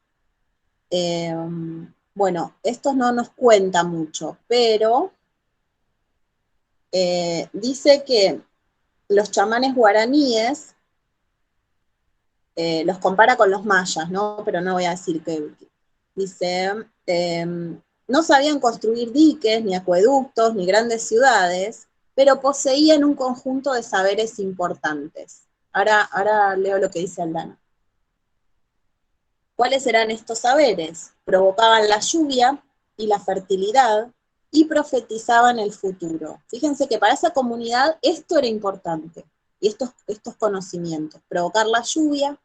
Bueno, esto no nos cuenta mucho, pero dice que los chamanes guaraníes los compara con los mayas, ¿no? Pero no voy a decir que dice, no sabían construir diques, ni acueductos, ni grandes ciudades, pero poseían un conjunto de saberes importantes. Ahora leo lo que dice Aldana. ¿Cuáles eran estos saberes? Provocaban la lluvia y la fertilidad y profetizaban el futuro. Fíjense que para esa comunidad esto era importante, y estos conocimientos, provocar la lluvia,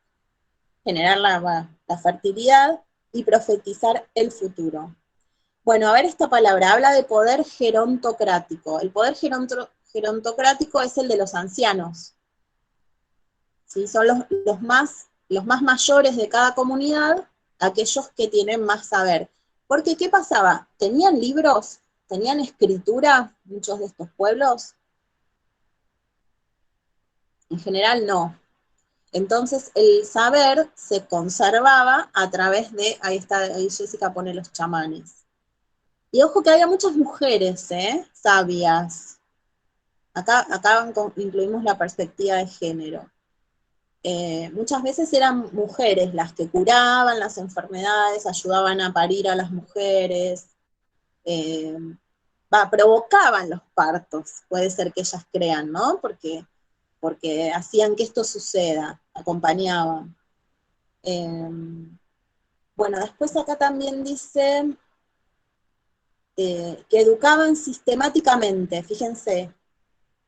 generar la fertilidad y profetizar el futuro. Bueno, a ver esta palabra, habla de poder gerontocrático. El poder gerontocrático es el de los ancianos, ¿sí? Son los más mayores de cada comunidad, aquellos que tienen más saber. Porque, ¿qué pasaba? ¿Tenían libros? ¿Tenían escritura muchos de estos pueblos? En general no. Entonces el saber se conservaba a través de, ahí Jessica pone los chamanes. Y ojo que había muchas mujeres, sabias. Acá incluimos la perspectiva de género. Muchas veces eran mujeres las que curaban las enfermedades, ayudaban a parir a las mujeres, provocaban los partos, puede ser que ellas crean, ¿no? Porque hacían que esto suceda, acompañaban. Bueno, después acá también dice que educaban sistemáticamente, fíjense,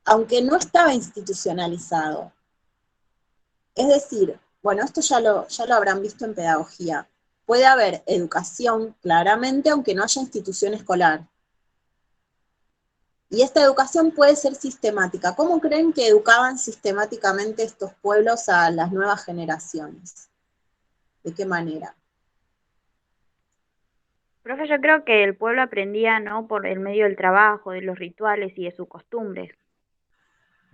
aunque no estaba institucionalizado. Es decir, bueno, esto ya lo habrán visto en pedagogía. Puede haber educación, claramente, aunque no haya institución escolar. Y esta educación puede ser sistemática. ¿Cómo creen que educaban sistemáticamente estos pueblos a las nuevas generaciones? ¿De qué manera? Profe, yo creo que el pueblo aprendía, ¿no? Por el medio del trabajo, de los rituales y de sus costumbres.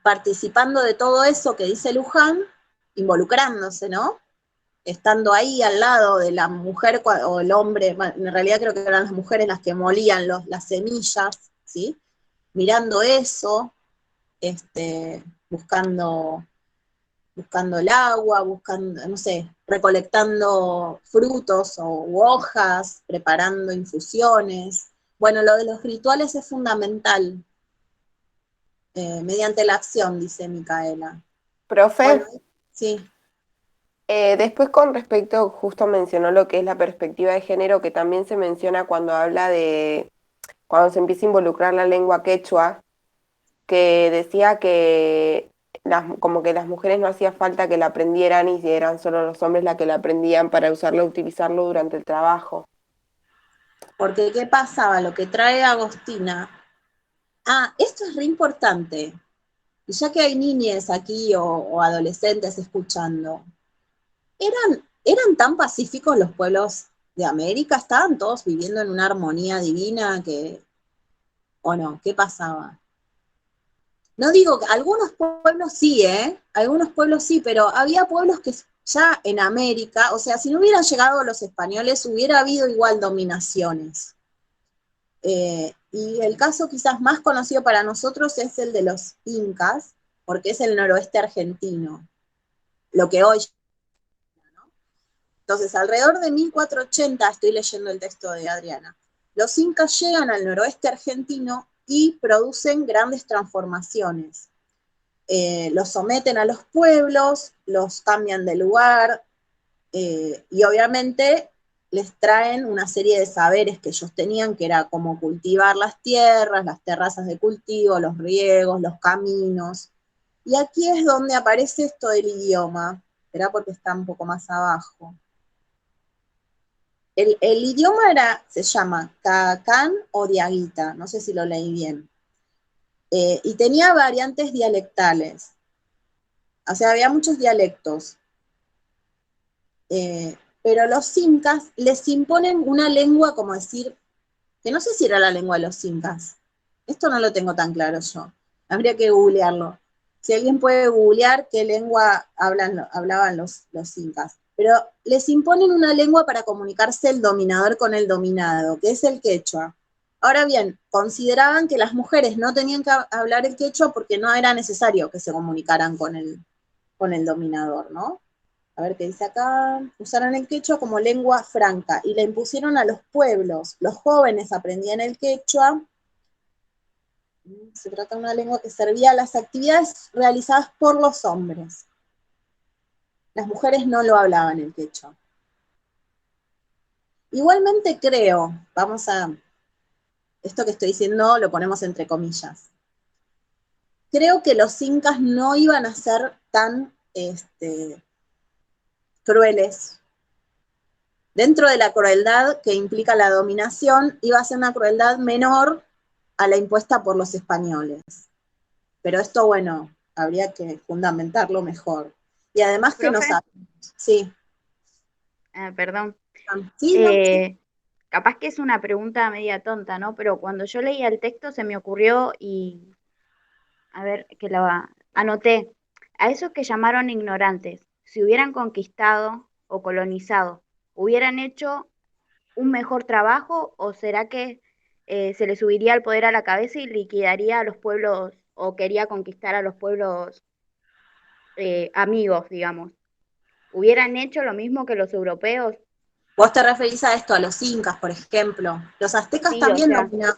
Participando de todo eso que dice Luján, involucrándose, ¿no? Estando ahí al lado de la mujer o el hombre, en realidad creo que eran las mujeres las que molían las semillas, ¿sí? Mirando eso, buscando el agua, buscando, no sé, recolectando frutos u hojas, preparando infusiones. Bueno, lo de los rituales es fundamental, mediante la acción, dice Micaela. Profe, Bueno, sí. después con respecto, justo mencionó lo que es la perspectiva de género, que también se menciona cuando habla de, cuando se empieza a involucrar la lengua quechua, que decía que como que las mujeres no hacía falta que la aprendieran y eran solo los hombres las que la aprendían para usarlo, utilizarlo durante el trabajo. Porque, ¿qué pasaba? Lo que trae Agostina. Esto es re importante. Y ya que hay niñes aquí o adolescentes escuchando, ¿eran tan pacíficos los pueblos de América? ¿Estaban todos viviendo en una armonía divina o no? ¿Qué pasaba? No digo que algunos pueblos sí, algunos pueblos sí, pero había pueblos que ya en América, o sea, si no hubieran llegado los españoles, hubiera habido igual dominaciones. Y el caso quizás más conocido para nosotros es el de los incas, porque es el noroeste argentino, lo que hoy. Entonces, alrededor de 1480, estoy leyendo el texto de Adriana, los incas llegan al noroeste argentino y producen grandes transformaciones. Los someten a los pueblos, los cambian de lugar, y obviamente les traen una serie de saberes que ellos tenían, que era como cultivar las tierras, las terrazas de cultivo, los riegos, los caminos. Y aquí es donde aparece esto del idioma, será porque está un poco más abajo. El idioma se llama Cacán o Diaguita, no sé si lo leí bien. Y tenía variantes dialectales. O sea, había muchos dialectos. Pero los incas les imponen una lengua, como decir, que no sé si era la lengua de los incas. Esto no lo tengo tan claro yo. Habría que googlearlo. Si alguien puede googlear qué lengua hablaban los incas. Pero les imponen una lengua para comunicarse el dominador con el dominado, que es el quechua. Ahora bien, consideraban que las mujeres no tenían que hablar el quechua porque no era necesario que se comunicaran con el dominador, ¿no? A ver qué dice acá. Usaron el quechua como lengua franca y la impusieron a los pueblos. Los jóvenes aprendían el quechua. Se trata de una lengua que servía a las actividades realizadas por los hombres. Las mujeres no lo hablaban el quechua. Igualmente creo, esto que estoy diciendo lo ponemos entre comillas. Creo que los incas no iban a ser tan crueles. Dentro de la crueldad que implica la dominación, iba a ser una crueldad menor a la impuesta por los españoles. Pero esto, bueno, habría que fundamentarlo mejor. Y además que no sabemos. Sí. Perdón. Sí, no, sí. Capaz que es una pregunta media tonta, ¿no? Pero cuando yo leía el texto se me ocurrió y, a ver, que lo anoté. A esos que llamaron ignorantes, si hubieran conquistado o colonizado, ¿hubieran hecho un mejor trabajo o será que se les subiría el poder a la cabeza y liquidaría a los pueblos o quería conquistar a los pueblos amigos, digamos? ¿Hubieran hecho lo mismo que los europeos? Vos te referís a esto, a los incas, por ejemplo. Los aztecas Sí, también o sea, dominaban.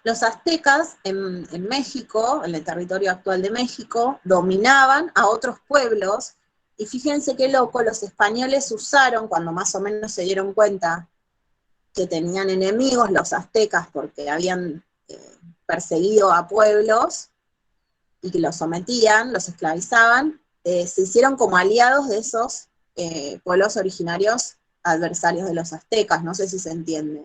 Los aztecas en México, en el territorio actual de México, dominaban a otros pueblos, y fíjense qué loco, los españoles usaron, cuando más o menos se dieron cuenta que tenían enemigos los aztecas porque habían perseguido a pueblos y que los sometían, los esclavizaban, se hicieron como aliados de esos pueblos originarios adversarios de los aztecas, no sé si se entiende.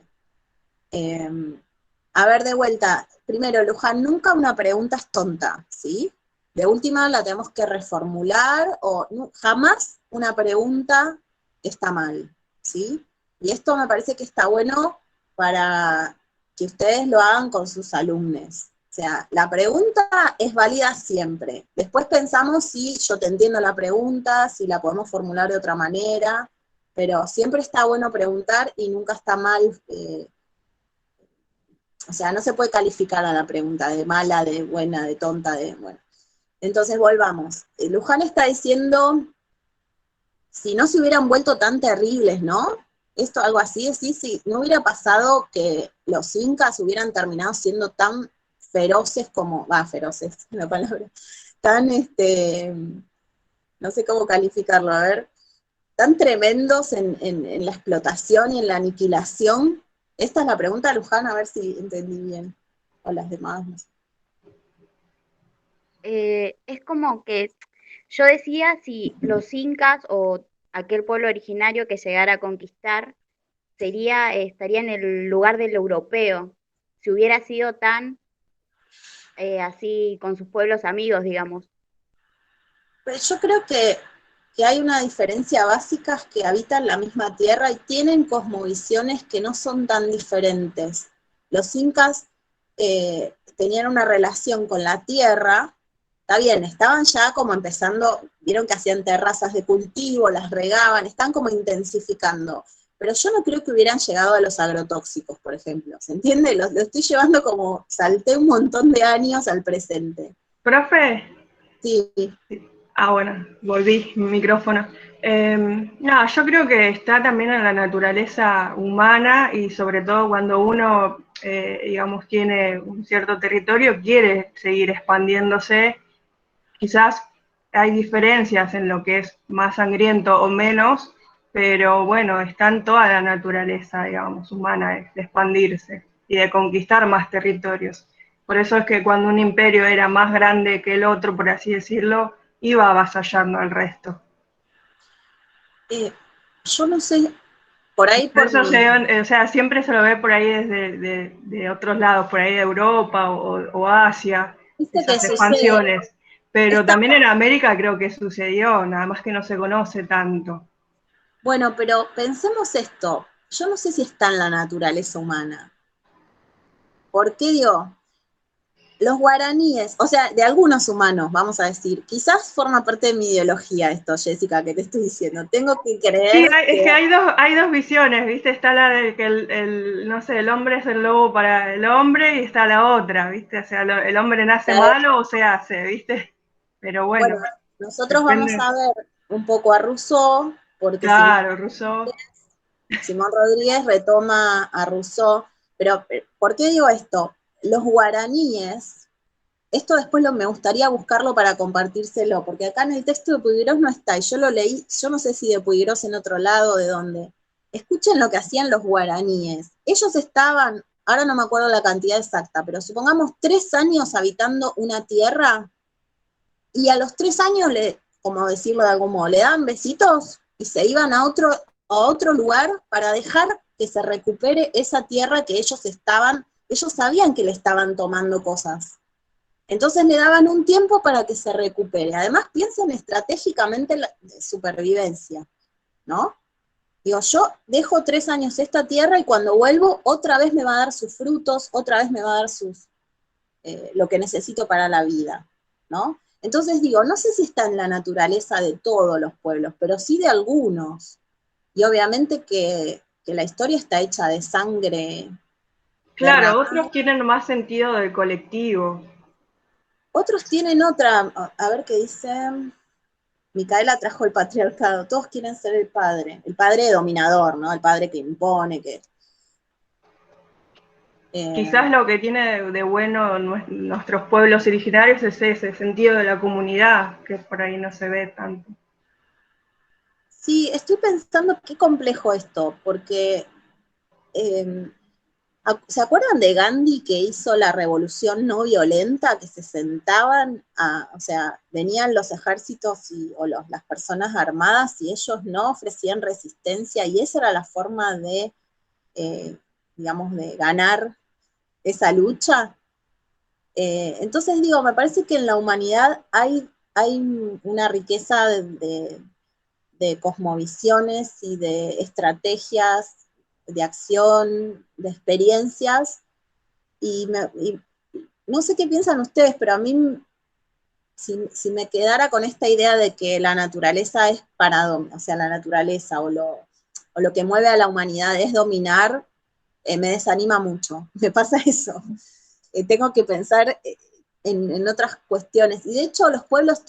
A ver, de vuelta, primero, Luján, nunca una pregunta es tonta, ¿sí? De última la tenemos que reformular, o jamás una pregunta está mal, ¿sí? Y esto me parece que está bueno para que ustedes lo hagan con sus alumnos. O sea, la pregunta es válida siempre. Después pensamos si yo te entiendo la pregunta, si la podemos formular de otra manera, pero siempre está bueno preguntar y nunca está mal. O sea, no se puede calificar a la pregunta de mala, de buena, de tonta, de bueno. Entonces volvamos. Luján está diciendo, si no se hubieran vuelto tan terribles, ¿no? Esto, algo así, si no hubiera pasado que los incas hubieran terminado siendo tan feroces como, feroces, la palabra, tan, no sé cómo calificarlo, a ver, tan tremendos en la explotación y en la aniquilación. Esta es la pregunta, Luján, a ver si entendí bien, o las demás, no sé. Es como que yo decía si los incas o aquel pueblo originario que llegara a conquistar estaría en el lugar del europeo, si hubiera sido tan así con sus pueblos amigos, digamos. Pero yo creo que hay una diferencia básica, es que habitan la misma tierra y tienen cosmovisiones que no son tan diferentes. Los incas tenían una relación con la tierra, está bien, estaban ya como empezando, vieron que hacían terrazas de cultivo, las regaban, están como intensificando, pero yo no creo que hubieran llegado a los agrotóxicos, por ejemplo, ¿se entiende? Lo estoy llevando como, salté un montón de años al presente. Profe. Sí. Bueno, volví mi micrófono. No, yo creo que está también en la naturaleza humana y sobre todo cuando uno, digamos, tiene un cierto territorio, quiere seguir expandiéndose. Quizás hay diferencias en lo que es más sangriento o menos, pero bueno, está en toda la naturaleza, digamos, humana, de expandirse y de conquistar más territorios. Por eso es que cuando un imperio era más grande que el otro, por así decirlo, iba avasallando al resto. Yo no sé, por ahí por Eso mi... o sea, siempre se lo ve por ahí desde de otros lados, por ahí de Europa o Asia, Viste que esas sucede, expansiones. Pero esta, también en América creo que sucedió, nada más que no se conoce tanto. bueno, pero pensemos esto, yo no sé si está en la naturaleza humana. ¿Por qué digo? Los guaraníes, o sea, de algunos humanos, vamos a decir, quizás forma parte de mi ideología esto, Jessica, que te estoy diciendo. Tengo que Sí, creer es que que... hay dos visiones, ¿viste? Está la de que no sé, el hombre es el lobo para el hombre y está la otra, ¿viste? O sea, el hombre nace malo o se hace, ¿viste? Pero Bueno, bueno, nosotros vamos depende. a ver un poco a Rousseau, porque Claro, Rousseau. Simón Rodríguez retoma a Rousseau, pero ¿por qué digo esto? Los guaraníes, esto después me gustaría buscarlo para compartírselo, porque acá en el texto de Puiggrós no está, y yo lo leí, yo no sé si de Puiggrós en otro lado, de dónde. Escuchen lo que hacían los guaraníes. Ellos estaban, ahora no me acuerdo la cantidad exacta, pero supongamos 3 años habitando una tierra, y a los 3 años, como decirlo de algún modo, le daban besitos y se iban a otro lugar para dejar que se recupere esa tierra que ellos sabían que le estaban tomando cosas. Entonces le daban un tiempo para que se recupere. Además, piensen estratégicamente en la supervivencia, ¿no? Digo, yo dejo 3 años esta tierra y cuando vuelvo, otra vez me va a dar sus frutos, otra vez me va a dar lo que necesito para la vida, ¿no? Entonces digo, no sé si está en la naturaleza de todos los pueblos, pero sí de algunos. Y obviamente que la historia está hecha de sangre Claro, derramada. otros tienen más sentido del colectivo. Otros tienen otra, a ver qué dice, Micaela trajo el patriarcado, todos quieren ser el padre dominador, ¿no? El padre que impone, que... Quizás lo que tiene de bueno nuestros pueblos originarios es ese sentido de la comunidad, que por ahí no se ve tanto. Sí, estoy pensando qué complejo esto, porque ¿se acuerdan de Gandhi que hizo la revolución no violenta, que se sentaban, o sea, venían los ejércitos o las personas armadas y ellos no ofrecían resistencia y esa era la forma de, digamos, de ganar esa lucha? Entonces digo, me parece que en la humanidad hay una riqueza de cosmovisiones y de estrategias de acción, de experiencias, y no sé qué piensan ustedes, pero a mí, si me quedara con esta idea de que la naturaleza es o sea, la naturaleza o lo que mueve a la humanidad es dominar, me desanima mucho, me pasa eso. Tengo que pensar en otras cuestiones. Y de hecho los pueblos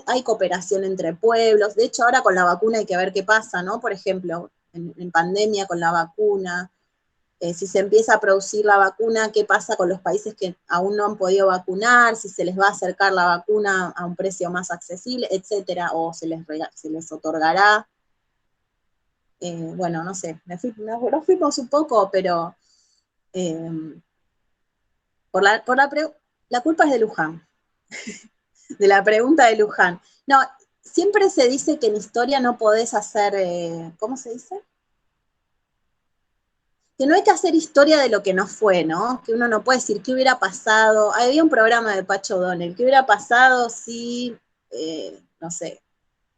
hay cooperación entre pueblos. De hecho ahora con la vacuna hay que ver qué pasa, ¿no? Por ejemplo, en pandemia con la vacuna. Si se empieza a producir la vacuna, qué pasa con los países que aún no han podido vacunar, si se les va a acercar la vacuna a un precio más accesible, etcétera, o se les otorgará. Bueno, no sé, nos fuimos un poco, pero la culpa es de Luján, de la pregunta de Luján. No, siempre se dice que en historia no podés hacer, ¿cómo se dice? Que no hay que hacer historia de lo que no fue, ¿no? Que uno no puede decir qué hubiera pasado. Había un programa de Pacho O'Donnell, qué hubiera pasado si, no sé,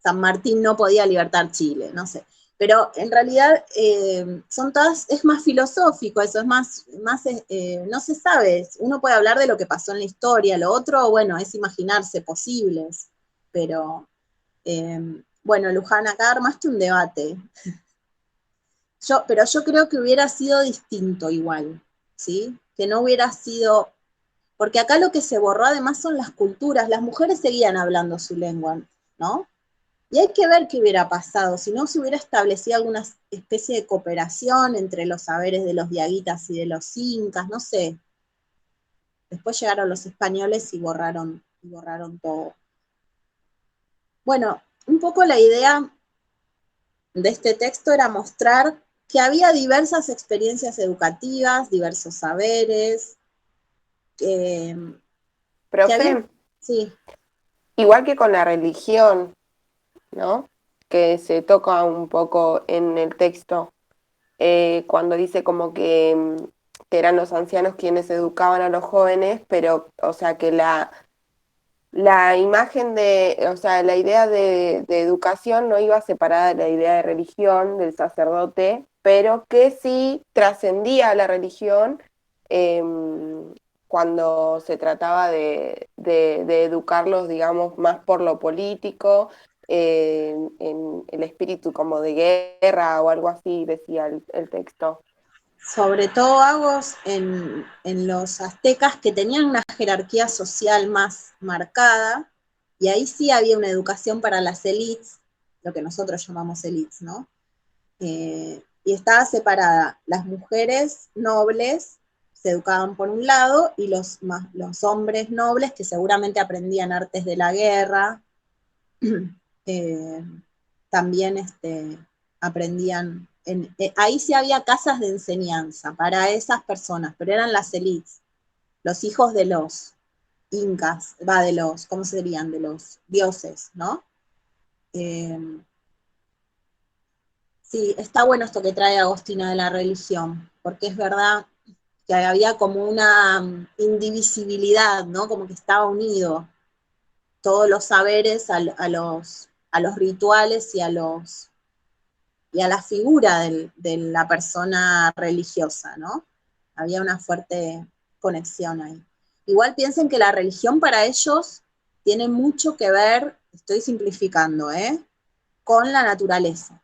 San Martín no podía libertar Chile, no sé. Pero en realidad es más filosófico, eso es más no se sabe, uno puede hablar de lo que pasó en la historia, lo otro, bueno, es imaginarse posibles, pero bueno, Luján, acá armaste un debate. Pero yo creo que hubiera sido distinto igual, ¿sí? Que no hubiera sido, porque acá lo que se borró además son las culturas, las mujeres seguían hablando su lengua, ¿no? Y hay que ver qué hubiera pasado, si no se hubiera establecido alguna especie de cooperación entre los saberes de los diaguitas y de los incas, no sé. Después llegaron los españoles y borraron todo. Bueno, un poco la idea de este texto era mostrar que había diversas experiencias educativas, diversos saberes, Profe, sí. igual que con la religión, ¿no? Que se toca un poco en el texto, cuando dice como que eran los ancianos quienes educaban a los jóvenes, pero, o sea, que la imagen o sea, la idea de educación no iba separada de la idea de religión del sacerdote, pero que sí trascendía la religión cuando se trataba de educarlos, digamos, más por lo político, en el espíritu como de guerra o algo así, decía el texto. Sobre todo Agos en los aztecas que tenían una jerarquía social más marcada, y ahí sí había una educación para las élites, lo que nosotros llamamos élites, ¿no? Y estaba separada. Las mujeres nobles se educaban por un lado, y los hombres nobles que seguramente aprendían artes de la guerra, también aprendían, ahí sí había casas de enseñanza para esas personas, pero eran las élites, los hijos de los incas, de los, ¿cómo serían? De los dioses, ¿no? Sí, está bueno esto que trae Agostina de la religión, porque es verdad que había como una indivisibilidad, ¿no? Como que estaba unido todos los saberes a los rituales y a la figura de la persona religiosa, ¿no? Había una fuerte conexión ahí. Igual piensen que la religión para ellos tiene mucho que ver, estoy simplificando, con la naturaleza.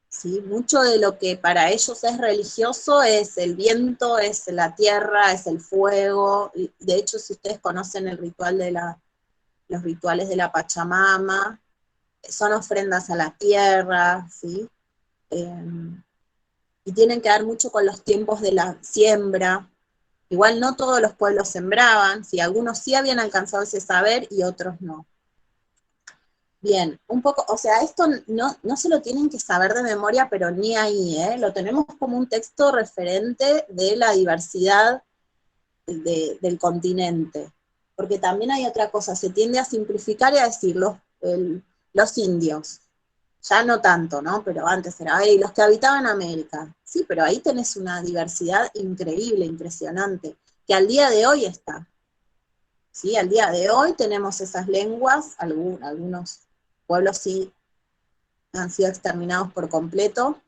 ¿Sí? Mucho de lo que para ellos es religioso es el viento, es la tierra, es el fuego. Y de hecho, si ustedes conocen el ritual los rituales de la Pachamama, son ofrendas a la tierra, ¿sí? Y tienen que ver mucho con los tiempos de la siembra. Igual no todos los pueblos sembraban, ¿sí? Algunos sí habían alcanzado ese saber y otros no. Bien, un poco, o sea, esto no se lo tienen que saber de memoria, pero ni ahí, lo tenemos como un texto referente de la diversidad del continente. Porque también hay otra cosa, se tiende a simplificar y a decir los indios. Ya no tanto, ¿no? Pero antes era, los que habitaban América. Sí, pero ahí tenés una diversidad increíble, impresionante, que al día de hoy está. Sí, al día de hoy tenemos esas lenguas, algunos pueblos sí han sido exterminados por completo,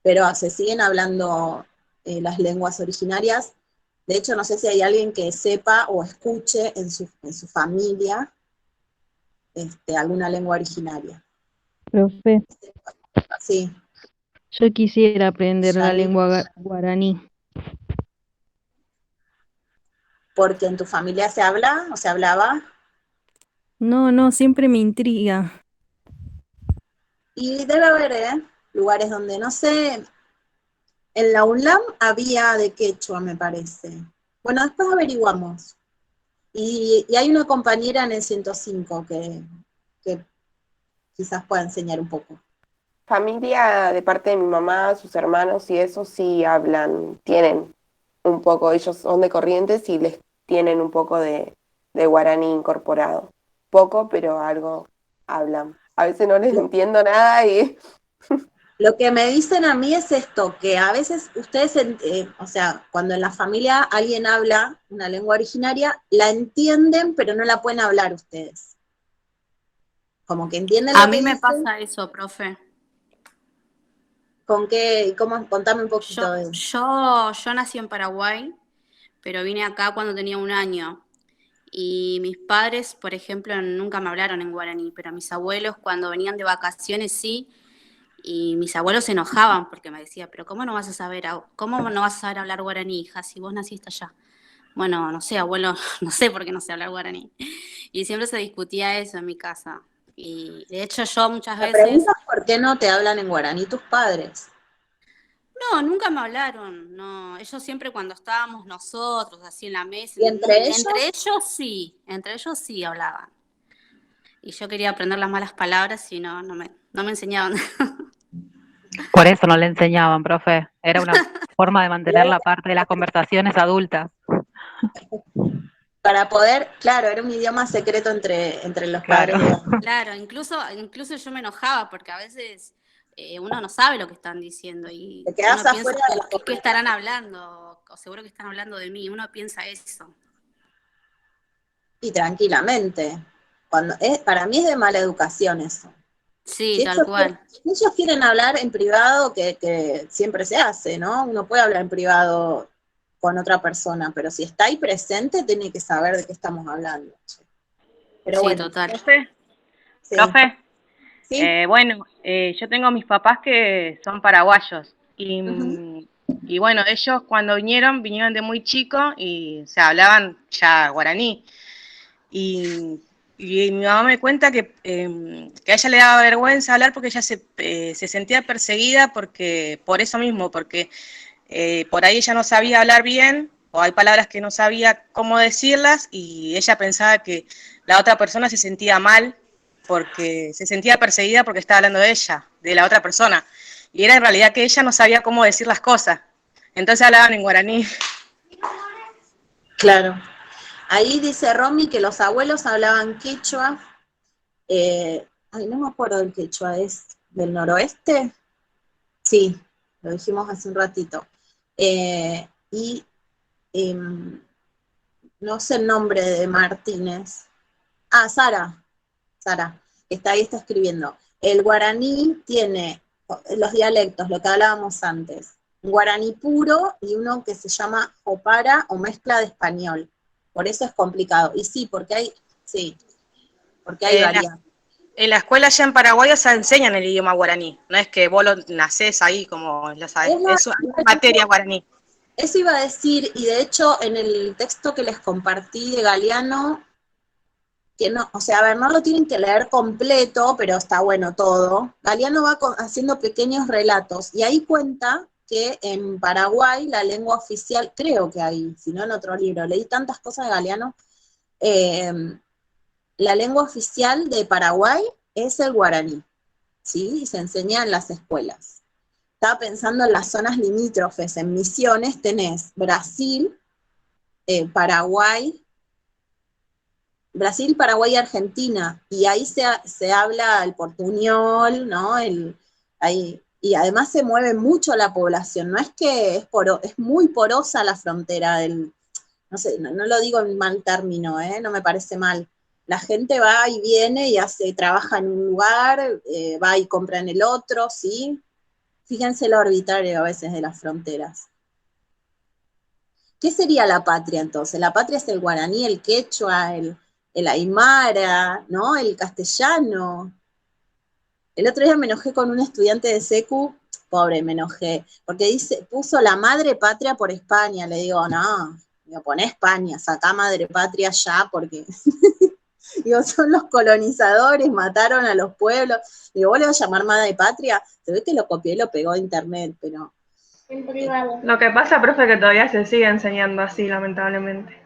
pero se siguen hablando las lenguas originarias. De hecho, no sé si hay alguien que sepa o escuche en su familia alguna lengua originaria. Profe, Sí. yo quisiera aprender la Yanni, lengua guaraní. ¿porque en tu familia se habla o se hablaba? No, siempre me intriga. Y debe haber lugares donde, no sé, en la UNLAM había de quechua, me parece. Bueno, después averiguamos. Y hay una compañera en el 105 que quizás pueda enseñar un poco. Familia de parte de mi mamá, sus hermanos y eso sí hablan, tienen un poco, ellos son de Corrientes y les tienen un poco de guaraní incorporado. Poco, pero algo hablan. A veces no les entiendo nada y... Lo que me dicen a mí es esto, que a veces ustedes, o sea, cuando en la familia alguien habla una lengua originaria, la entienden, pero no la pueden hablar ustedes. Como que entienden A lo que mí me dicen. pasa eso, profe. ¿Con qué? Contame un poquito de eso. Yo nací en Paraguay, pero vine acá cuando tenía 1 año. Y mis padres, por ejemplo, nunca me hablaron en guaraní, pero mis abuelos cuando venían de vacaciones sí, y mis abuelos se enojaban porque me decían, pero ¿cómo no vas a saber hablar guaraní, hija, si vos naciste allá? Bueno, no sé, abuelo, no sé por qué no sé hablar guaraní. Y siempre se discutía eso en mi casa. Y de hecho yo muchas La veces, pregunta es por qué no te hablan en guaraní tus padres. no, nunca me hablaron, no, ellos siempre cuando estábamos nosotros, así en la mesa, ¿Y entre ellos? entre ellos sí hablaban. Y yo quería aprender las malas palabras y no me enseñaban. Por eso no le enseñaban, profe. Era una forma de mantener la parte de las conversaciones adultas. Para poder, claro, era un idioma secreto entre los Claro. padres. Claro, incluso yo me enojaba porque a veces uno no sabe lo que están diciendo y Te quedás uno piensa afuera de la ¿qué estarán hablando? O seguro que están hablando de mí, uno piensa eso. Y tranquilamente. Para mí es de mala educación eso. Sí, Si tal cual. ellos quieren hablar en privado, que siempre se hace, ¿no? Uno puede hablar en privado con otra persona, pero si está ahí presente, tiene que saber de qué estamos hablando. Pero Sí, bueno. total. ¿Profe? Sí. ¿Profe? ¿Sí? Bueno, yo tengo mis papás que son paraguayos y bueno, ellos cuando vinieron de muy chicos y se hablaban ya guaraní. Y mi mamá me cuenta que a ella le daba vergüenza hablar porque ella se sentía perseguida por eso mismo, porque por ahí ella no sabía hablar bien, o hay palabras que no sabía cómo decirlas, y ella pensaba que la otra persona se sentía mal, porque se sentía perseguida porque estaba hablando de ella, de la otra persona. Y era en realidad que ella no sabía cómo decir las cosas. Entonces hablaban en guaraní. Claro. Ahí dice Romy que los abuelos hablaban quechua. No me acuerdo del quechua, ¿es del noroeste? Sí, lo dijimos hace un ratito. No sé el nombre de Martínez. Ah, Sara, está ahí, está escribiendo. El guaraní tiene los dialectos, lo que hablábamos antes. Un guaraní puro y uno que se llama jopara o mezcla de español. Por eso es complicado. Y sí, porque hay variantes. En la escuela allá en Paraguay se enseñan el idioma guaraní. No es que vos lo nacés ahí como lo sabés. Es una materia guaraní. Eso iba a decir, y de hecho en el texto que les compartí de Galeano, que no, o sea, a ver, no lo tienen que leer completo, pero está bueno todo. Galeano va haciendo pequeños relatos, y ahí cuenta que en Paraguay la lengua oficial, creo que ahí, si no en otro libro, leí tantas cosas de Galeano, la lengua oficial de Paraguay es el guaraní, ¿sí? Y se enseña en las escuelas. Estaba pensando en las zonas limítrofes, en Misiones tenés Brasil, Paraguay y Argentina, y ahí se habla el portuñol, ¿no? Y además se mueve mucho la población, no es que es muy porosa la frontera, no sé, no lo digo en mal término, no me parece mal. La gente va y viene y trabaja en un lugar, va y compra en el otro, ¿sí? Fíjense lo arbitrario a veces de las fronteras. ¿Qué sería la patria entonces? La patria es el guaraní, el quechua, el aymara, ¿no? El castellano. El otro día me enojé con un estudiante de secu, pobre, me enojé, porque puso la madre patria por España. Le digo, no, poné España, sacá madre patria ya, porque digo, son los colonizadores, mataron a los pueblos. Digo, ¿vos le vas a llamar madre patria? Se ve que lo copió y lo pegó a internet, pero... En privado. Lo que pasa, profe, es que todavía se sigue enseñando así, lamentablemente.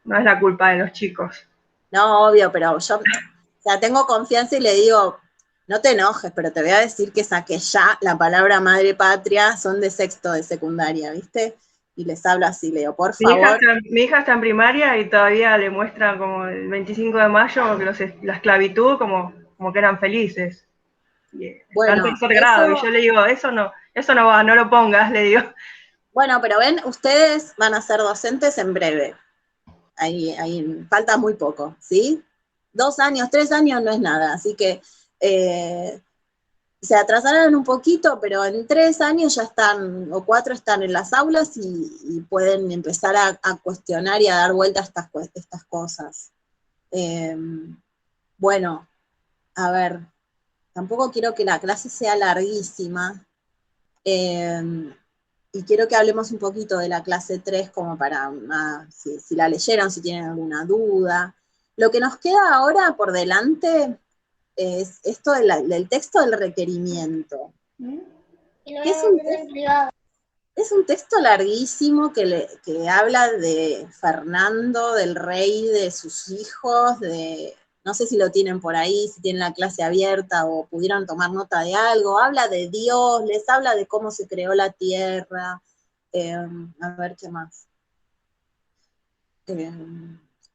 No es la culpa de los chicos. No, obvio, pero yo tengo confianza y le digo, no te enojes, pero te voy a decir que saqué ya la palabra madre patria, son de sexto de secundaria, ¿viste? Y les hablo así, le digo, por favor. Mi hija está en primaria y todavía le muestran como el 25 de mayo la esclavitud como que eran felices. Bueno, está en tercer grado, y yo le digo, eso no va, no lo pongas, le digo. Bueno, pero ven, ustedes van a ser docentes en breve. Ahí falta muy poco, ¿sí? 2 años, 3 años no es nada, así que se atrasaron un poquito, pero en 3 años ya están, o 4 están en las aulas y pueden empezar a cuestionar y a dar vuelta a estas cosas. Bueno, a ver, tampoco quiero que la clase sea larguísima, y quiero que hablemos un poquito de la clase 3 como para, si la leyeron, si tienen alguna duda. Lo que nos queda ahora por delante es esto del texto del requerimiento. Es un texto larguísimo que habla de Fernando, del rey, de sus hijos, no sé si lo tienen por ahí, si tienen la clase abierta o pudieron tomar nota de algo, habla de Dios, les habla de cómo se creó la tierra, a ver qué más.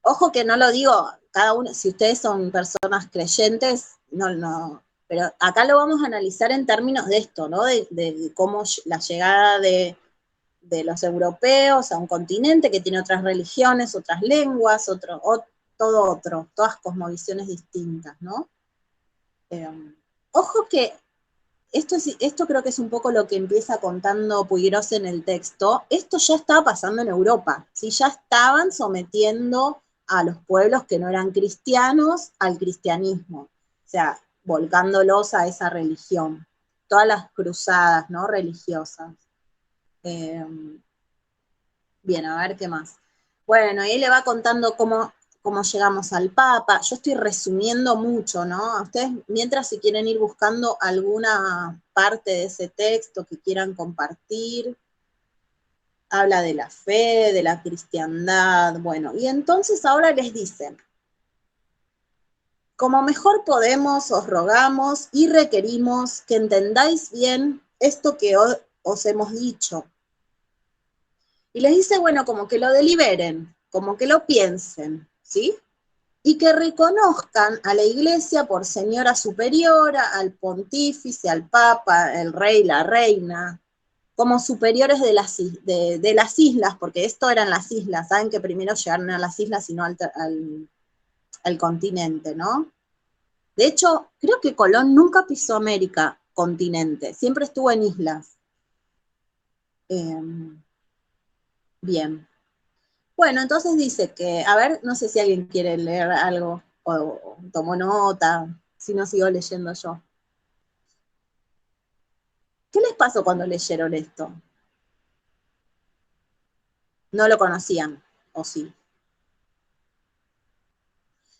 Ojo que no lo digo, cada uno, si ustedes son personas creyentes, no, pero acá lo vamos a analizar en términos de esto, ¿no? De cómo la llegada de los europeos a un continente que tiene otras religiones, otras lenguas, todas cosmovisiones distintas, ¿no? Ojo que esto creo que es un poco lo que empieza contando Puiggrós en el texto. Esto ya estaba pasando en Europa, ¿sí? Ya estaban sometiendo a los pueblos que no eran cristianos al cristianismo, o sea, volcándolos a esa religión. Todas las cruzadas, ¿no? Religiosas. Bien, a ver qué más. Bueno, y él le va contando cómo llegamos al Papa. Yo estoy resumiendo mucho, ¿no? A ustedes, mientras si quieren ir buscando alguna parte de ese texto que quieran compartir, habla de la fe, de la cristiandad, bueno, y entonces ahora les dicen, como mejor podemos, os rogamos y requerimos que entendáis bien esto que os hemos dicho. Y les dice, bueno, como que lo deliberen, como que lo piensen, ¿sí? Y que reconozcan a la Iglesia por señora superiora, al pontífice, al papa, el rey, la reina, como superiores de las islas, porque esto eran las islas, saben que primero llegaron a las islas y no al continente, ¿no? De hecho, creo que Colón nunca pisó América continente, siempre estuvo en islas. Bien. Bueno, entonces dice que, a ver, no sé si alguien quiere leer algo o tomó nota, si no sigo leyendo yo. ¿Qué les pasó cuando leyeron esto? ¿No lo conocían? ¿O sí?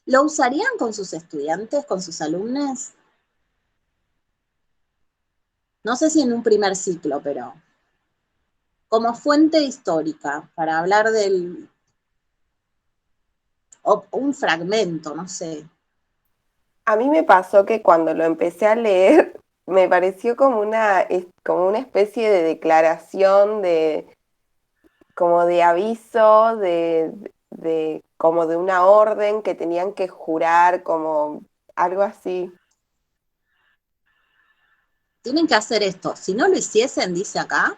¿Lo usarían con sus estudiantes, con sus alumnos? No sé si en un primer ciclo, pero como fuente histórica, para hablar o un fragmento, no sé. A mí me pasó que cuando lo empecé a leer, me pareció como una especie de declaración, como de aviso, como de una orden que tenían que jurar, como algo así. Tienen que hacer esto. Si no lo hiciesen, dice acá,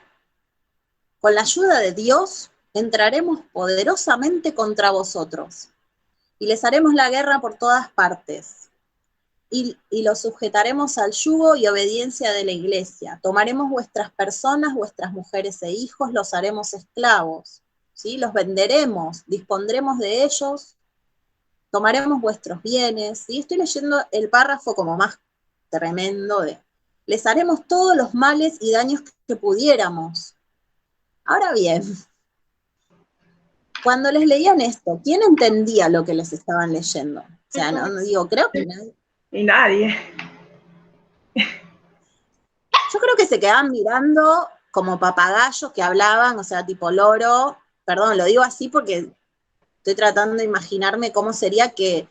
con la ayuda de Dios entraremos poderosamente contra vosotros y les haremos la guerra por todas partes y los sujetaremos al yugo y obediencia de la iglesia. Tomaremos vuestras personas, vuestras mujeres e hijos, los haremos esclavos, ¿sí? Los venderemos, dispondremos de ellos, tomaremos vuestros bienes, ¿sí? Estoy leyendo el párrafo como más tremendo de les haremos todos los males y daños que pudiéramos. Ahora bien, cuando les leían esto, ¿quién entendía lo que les estaban leyendo? O sea, no digo, creo que nadie. Y nadie. Yo creo que se quedaban mirando como papagayos que hablaban, o sea, tipo loro. Perdón, lo digo así porque estoy tratando de imaginarme cómo sería que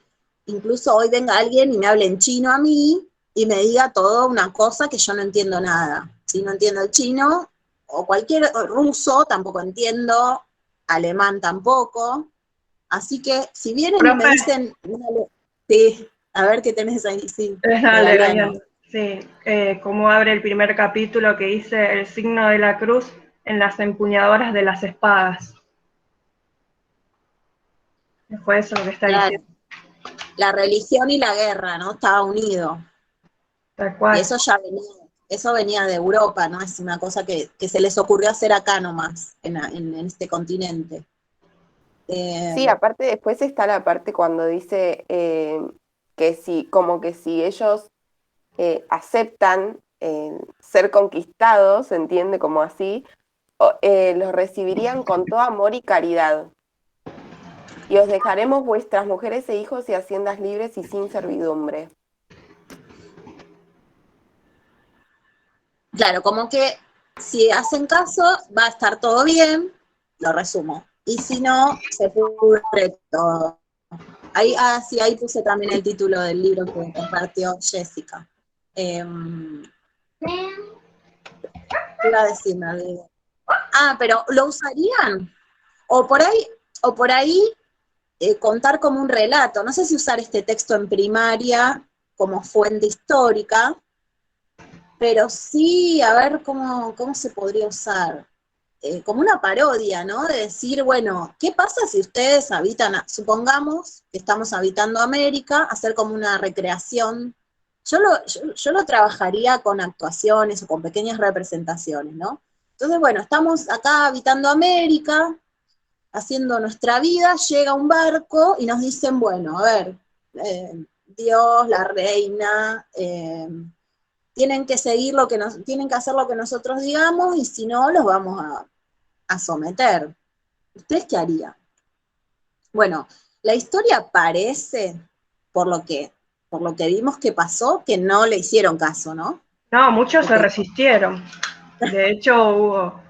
incluso hoy venga alguien y me hable en chino a mí y me diga toda una cosa que yo no entiendo nada. Si no entiendo el chino, o cualquier ruso, tampoco entiendo, alemán tampoco. Así que, si vienen y me dicen, sí, a ver qué tenés ahí, sí. Dale, sí, como abre el primer capítulo que dice el signo de la cruz en las empuñadoras de las espadas. Fue eso lo que está diciendo. La religión y la guerra, ¿no? Estaba unido. Tal cual. Y eso venía de Europa, ¿no? Es una cosa que se les ocurrió hacer acá nomás, en este continente. Sí, aparte después está la parte cuando dice como que si ellos aceptan ser conquistados, se entiende como así, los recibirían con todo amor y caridad. Y os dejaremos vuestras mujeres e hijos y haciendas libres y sin servidumbre. Claro, como que si hacen caso, va a estar todo bien, lo resumo. Y si no, se pudre todo. Ahí, sí, ahí puse también el título del libro que compartió Jessica. ¿Qué iba a decir, me olvidé? Pero ¿lo usarían? O por ahí contar como un relato. No sé si usar este texto en primaria como fuente histórica, pero sí, a ver cómo se podría usar. Como una parodia, ¿no? De decir, bueno, ¿qué pasa si ustedes habitan, supongamos que estamos habitando América, hacer como una recreación? Yo lo trabajaría con actuaciones o con pequeñas representaciones, ¿no? Entonces, bueno, estamos acá habitando América, haciendo nuestra vida, llega un barco y nos dicen, bueno, a ver, Dios, la reina, tienen que seguir tienen que hacer lo que nosotros digamos, y si no, los vamos a someter. ¿Ustedes qué harían? Bueno, la historia parece, por lo que vimos que pasó, que no le hicieron caso, ¿no? No, muchos se resistieron. De hecho, hubo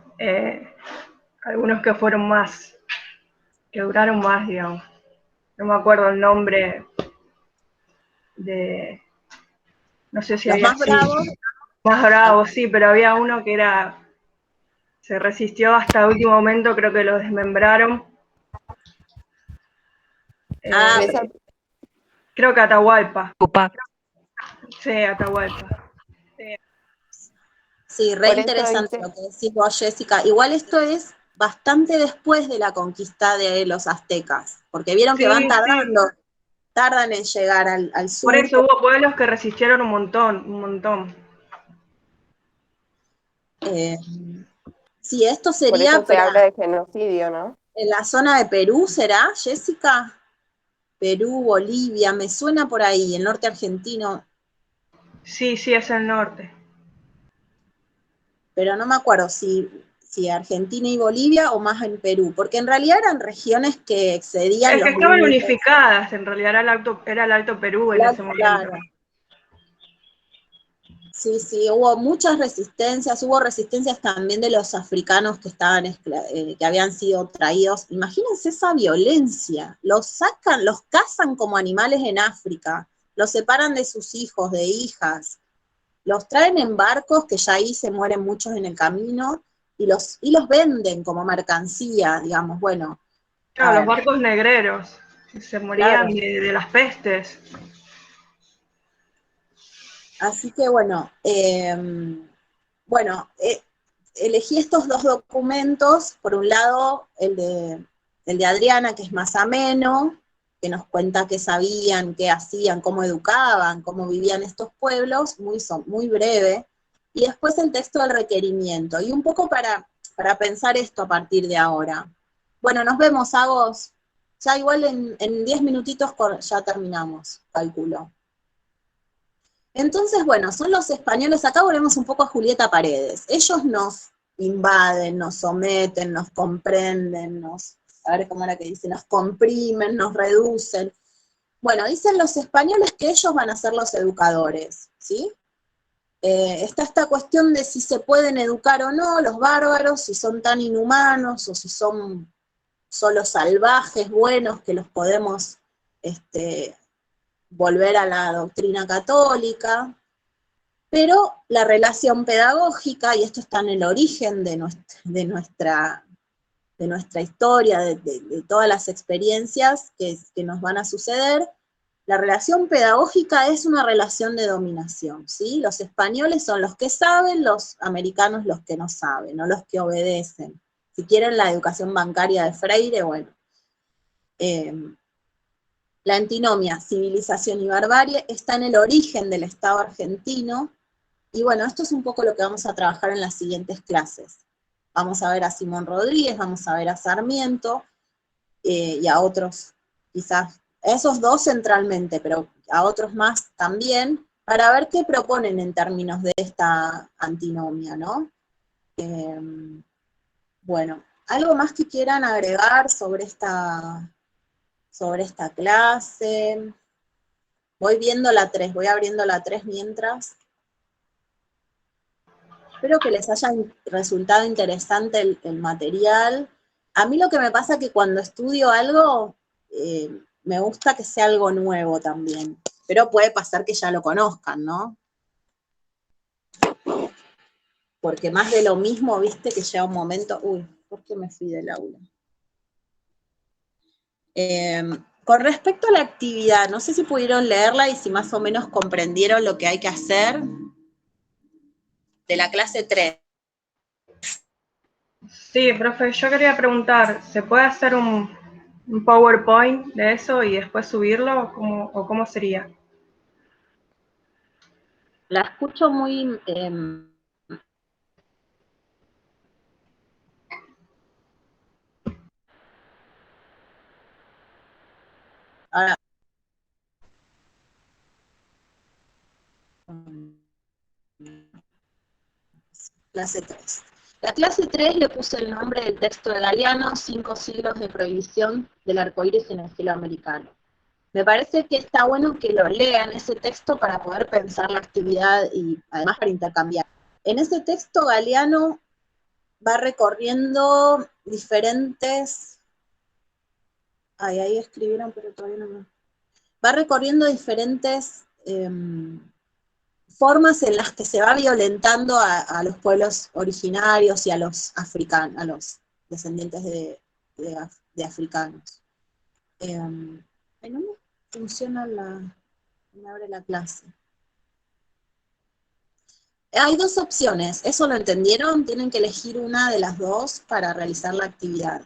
algunos que fueron más, que duraron más, digamos. No me acuerdo el nombre de... No sé si ¿Los había más bravos? Más bravos, sí, pero había uno que se resistió hasta el último momento, creo que lo desmembraron. Creo que Atahualpa. Sí, Atahualpa. Sí, re interesante lo que decís vos, Jessica. Igual esto es bastante después de la conquista de los aztecas, porque vieron que van tardando, tardan en llegar al sur. Por eso hubo pueblos que resistieron un montón. Sí, esto sería... Por eso se habla de genocidio, ¿no? En la zona de Perú, ¿será, Jessica? Perú, Bolivia, me suena por ahí, el norte argentino. Sí, es el norte. Pero no me acuerdo si Argentina y Bolivia o más en Perú, porque en realidad eran regiones que excedían Es que los estaban límites. unificadas, en realidad era el Alto Perú en ese momento. Claro. Sí, hubo muchas resistencias, hubo resistencias también de los africanos que estaban que habían sido traídos. Imagínense esa violencia, los sacan, los cazan como animales en África, los separan de sus hijos, de hijas, los traen en barcos que ya ahí se mueren muchos en el camino y los venden como mercancía, digamos, bueno. Claro, los barcos negreros, se morían de las pestes. Así que bueno, elegí estos dos documentos, por un lado el de Adriana, que es más ameno, que nos cuenta qué sabían, qué hacían, cómo educaban, cómo vivían estos pueblos, muy breve, y después el texto del requerimiento, y un poco para pensar esto a partir de ahora. Bueno, nos vemos, Agos, ya igual en 10 minutitos ya terminamos, calculo. Entonces, bueno, son los españoles, acá volvemos un poco a Julieta Paredes, ellos nos invaden, nos someten, nos comprenden, a ver cómo era que dice, nos comprimen, nos reducen. Bueno, dicen los españoles que ellos van a ser los educadores, ¿sí? Está esta cuestión de si se pueden educar o no, los bárbaros, si son tan inhumanos o si son solo salvajes, buenos, que los podemos volver a la doctrina católica, pero la relación pedagógica, y esto está en el origen de nuestra historia, de todas las experiencias que nos van a suceder, la relación pedagógica es una relación de dominación, ¿sí? Los españoles son los que saben, los americanos los que no saben, no los que obedecen. Si quieren la educación bancaria de Freire, bueno. La antinomia, civilización y barbarie, está en el origen del Estado argentino, y bueno, esto es un poco lo que vamos a trabajar en las siguientes clases. Vamos a ver a Simón Rodríguez, vamos a ver a Sarmiento, y a otros, quizás, a esos dos centralmente, pero a otros más también, para ver qué proponen en términos de esta antinomia, ¿no? Bueno, ¿algo más que quieran agregar sobre esta clase? Voy viendo la 3, voy abriendo la 3 mientras. Espero que les haya resultado interesante el material. A mí lo que me pasa es que cuando estudio algo, me gusta que sea algo nuevo también. Pero puede pasar que ya lo conozcan, ¿no? Porque más de lo mismo, viste, que llega un momento... Uy, ¿por qué me fui del aula? Con respecto a la actividad, no sé si pudieron leerla y si más o menos comprendieron lo que hay que hacer de la clase 3. Sí, profe, yo quería preguntar, ¿se puede hacer un PowerPoint de eso y después subirlo o cómo sería? La escucho muy... ahora... Clase 3. La clase 3 le puse el nombre del texto de Galeano, 5 siglos de prohibición del arcoíris en el cielo americano. Me parece que está bueno que lo lean ese texto para poder pensar la actividad y además para intercambiar. En ese texto Galeano va recorriendo diferentes... Ay, ahí escribieron, pero todavía no me... Va recorriendo diferentes formas en las que se va violentando a los pueblos originarios y a los africanos, a los descendientes de africanos. No me funciona me abre la clase. Hay dos opciones, ¿eso lo entendieron? Tienen que elegir una de las dos para realizar la actividad.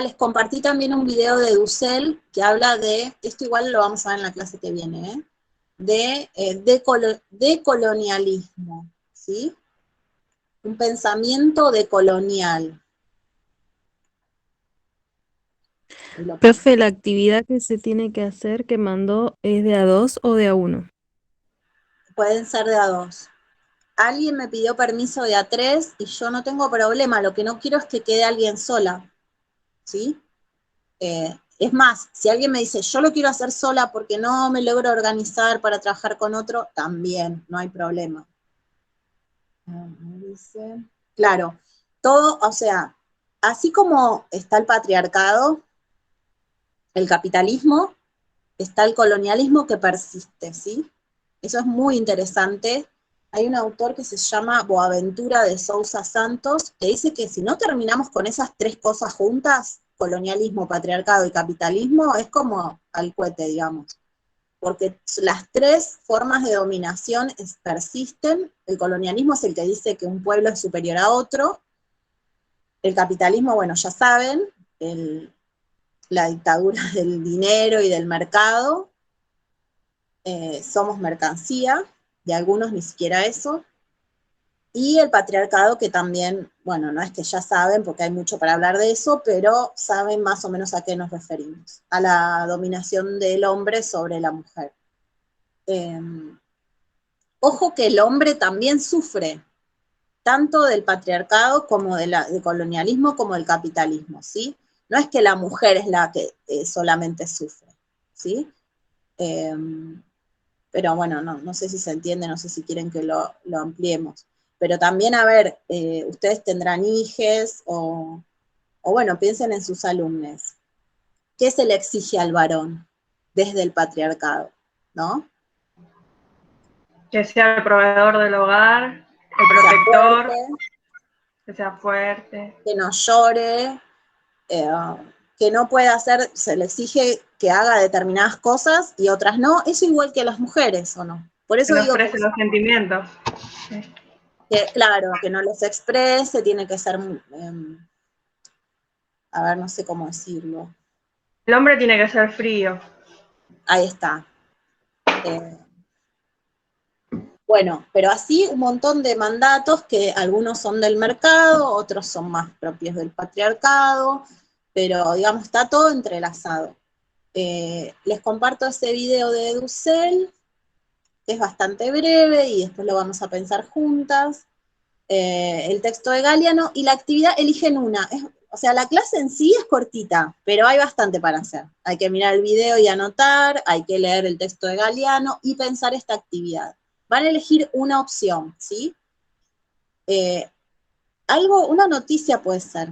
Les compartí también un video de Dussel que habla de, esto igual lo vamos a ver en la clase que viene, de decolonialismo, ¿sí? Un pensamiento decolonial. Profe, la actividad que se tiene que hacer que mandó es de a 2 o de a 1. Pueden ser de a 2. Alguien me pidió permiso de a 3 y yo no tengo problema, lo que no quiero es que quede alguien sola, ¿sí? Es más, si alguien me dice, yo lo quiero hacer sola porque no me logro organizar para trabajar con otro, también, no hay problema. Claro, todo, o sea, así como está el patriarcado, el capitalismo, está el colonialismo que persiste, ¿sí? Eso es muy interesante. Hay un autor que se llama Boaventura de Sousa Santos, que dice que si no terminamos con esas tres cosas juntas, colonialismo, patriarcado y capitalismo, es como al cohete, digamos. Porque las tres formas de dominación persisten. El colonialismo es el que dice que un pueblo es superior a otro. El capitalismo, bueno, ya saben, la dictadura del dinero y del mercado. Somos mercancía, de algunos ni siquiera eso. Y el patriarcado, que también, bueno, no es que ya saben, porque hay mucho para hablar de eso, pero saben más o menos a qué nos referimos, a la dominación del hombre sobre la mujer. Ojo que el hombre también sufre, tanto del patriarcado como del colonialismo como del capitalismo, ¿sí? No es que la mujer es la que solamente sufre, ¿sí? Pero bueno, no sé si se entiende, no sé si quieren que lo ampliemos. Pero también, a ver, ustedes tendrán hijes o bueno, piensen en sus alumnos. ¿Qué se le exige al varón desde el patriarcado? ¿No? Que sea el proveedor del hogar, el protector, que sea fuerte. Que no llore, que no pueda hacer, se le exige que haga determinadas cosas y otras no. Eso igual que a las mujeres, ¿o no? Por eso que no digo exprese los sentimientos. Que, claro, que no los exprese, tiene que ser, a ver, no sé cómo decirlo. El hombre tiene que ser frío. Ahí está. Bueno, pero así un montón de mandatos que algunos son del mercado, otros son más propios del patriarcado, pero digamos, está todo entrelazado. Les comparto ese video de Dussel, que es bastante breve y después lo vamos a pensar juntas. El texto de Galeano y la actividad eligen una. O sea, la clase en sí es cortita, pero hay bastante para hacer. Hay que mirar el video y anotar, hay que leer el texto de Galeano y pensar esta actividad. Van a elegir una opción, ¿sí? Una noticia puede ser.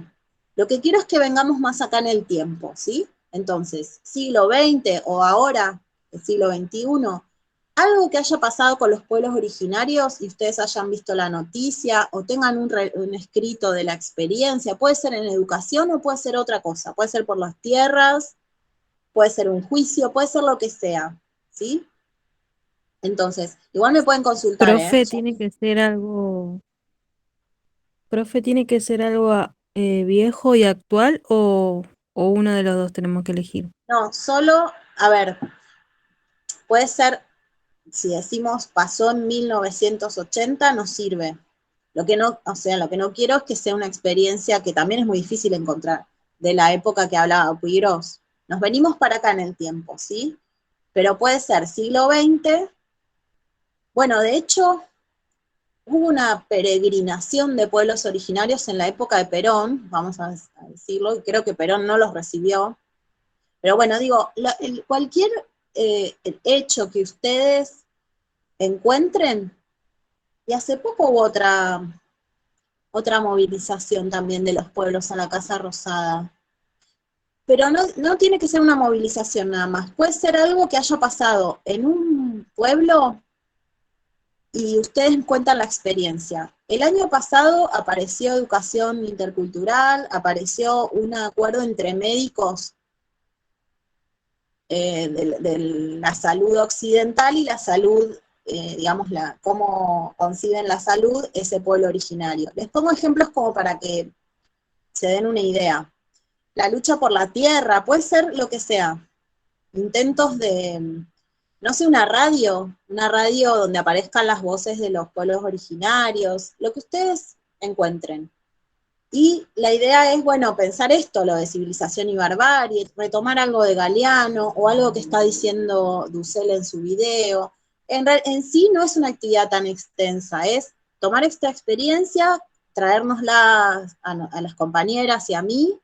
Lo que quiero es que vengamos más acá en el tiempo, ¿sí? Entonces, siglo XX o ahora, el siglo XXI, algo que haya pasado con los pueblos originarios y ustedes hayan visto la noticia o tengan un escrito de la experiencia, puede ser en educación o puede ser otra cosa, puede ser por las tierras, puede ser un juicio, puede ser lo que sea, ¿sí? Entonces, igual me pueden consultar, Profe, tiene que ser algo, viejo y actual o uno de los dos tenemos que elegir. No, solo, a ver, puede ser, si decimos pasó en 1980, no sirve. Lo que no, o sea, lo que no quiero es que sea una experiencia que también es muy difícil encontrar, de la época que hablaba Puigros. Nos venimos para acá en el tiempo, ¿sí? Pero puede ser siglo XX. Bueno, de hecho, hubo una peregrinación de pueblos originarios en la época de Perón, vamos a decirlo, y creo que Perón no los recibió. Pero bueno, digo, cualquier hecho que ustedes encuentren, y hace poco hubo otra movilización también de los pueblos a la Casa Rosada. Pero no tiene que ser una movilización nada más, puede ser algo que haya pasado en un pueblo y ustedes cuentan la experiencia. El año pasado apareció educación intercultural, apareció un acuerdo entre médicos de la salud occidental y la salud, digamos, cómo conciben la salud ese pueblo originario. Les pongo ejemplos como para que se den una idea. La lucha por la tierra, puede ser lo que sea. Intentos de, no sé, una radio donde aparezcan las voces de los pueblos originarios, lo que ustedes encuentren. Y la idea es, bueno, pensar esto, lo de civilización y barbarie, retomar algo de Galeano, o algo que está diciendo Dussel en su video. En sí no es una actividad tan extensa, es tomar esta experiencia, traérnosla a las compañeras y a mí,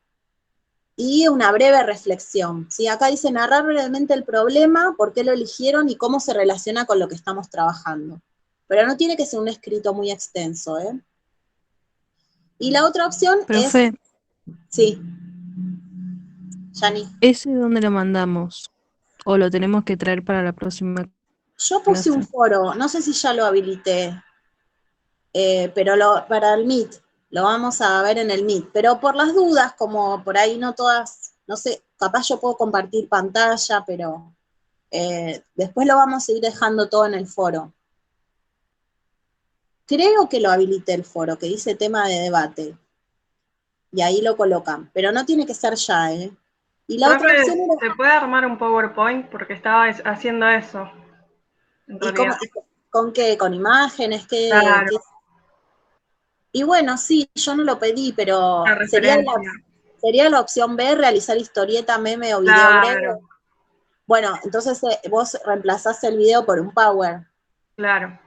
y una breve reflexión. ¿Sí? Acá dice narrar brevemente el problema, por qué lo eligieron y cómo se relaciona con lo que estamos trabajando. Pero no tiene que ser un escrito muy extenso, ¿eh? Y la otra opción Profe, es... Sí, Yani. ¿ese dónde lo mandamos? ¿O lo tenemos que traer para la próxima Yo puse un clase? foro, no sé si ya lo habilité, pero para el Meet, lo vamos a ver en el Meet. Pero por las dudas, como por ahí no todas, no sé, capaz yo puedo compartir pantalla, pero después lo vamos a ir dejando todo en el foro. Creo que lo habilité el foro, que dice tema de debate. Y ahí lo colocan, pero no tiene que ser ya, ¿eh? Y la otra opción Profe, era... ¿se puede armar un PowerPoint? Porque estaba haciendo eso, en ¿Y realidad. con qué? ¿Con imágenes? Claro, Y bueno, sí, yo no lo pedí, la pero referencia. sería la opción B, realizar historieta, meme o video breve. Claro, Bueno, entonces vos reemplazás el video por un Power. claro.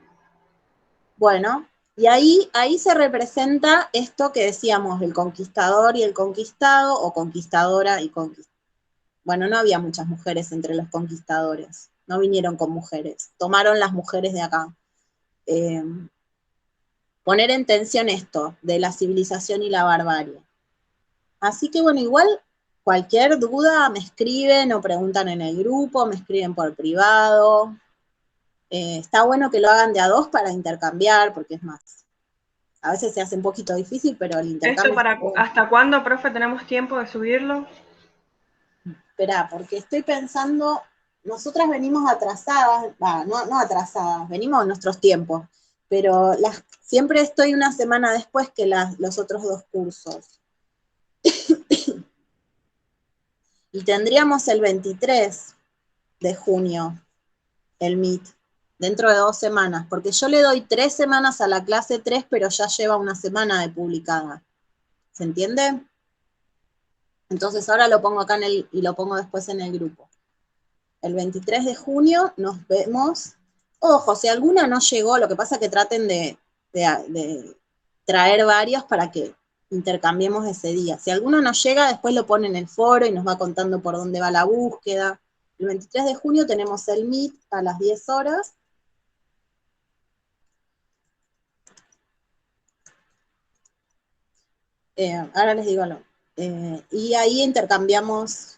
Bueno, y ahí se representa esto que decíamos, el conquistador y el conquistado, o conquistadora y conquistador. Bueno, no había muchas mujeres entre los conquistadores, no vinieron con mujeres, tomaron las mujeres de acá. Poner en tensión esto, de la civilización y la barbarie. Así que bueno, igual cualquier duda me escriben o preguntan en el grupo, me escriben por privado. Está bueno que lo hagan de a dos para intercambiar, porque es más, a veces se hace un poquito difícil, pero el ¿Esto intercambio está bueno. hasta cuándo, profe, tenemos tiempo de subirlo? Esperá, porque estoy pensando, nosotras venimos atrasadas, no atrasadas, venimos en nuestros tiempos, pero siempre estoy una semana después que los otros dos cursos. Y tendríamos el 23 de junio el Meet, dentro de 2 semanas, porque yo le doy 3 semanas a la clase 3, pero ya lleva una semana de publicada. ¿Se entiende? Entonces ahora lo pongo acá y lo pongo después en el grupo. El 23 de junio nos vemos. Ojo, si alguna no llegó, lo que pasa es que traten de traer varios para que intercambiemos ese día. Si alguno no llega, después lo pone en el foro y nos va contando por dónde va la búsqueda. El 23 de junio tenemos el Meet a las 10 horas. Ahora les digo y ahí intercambiamos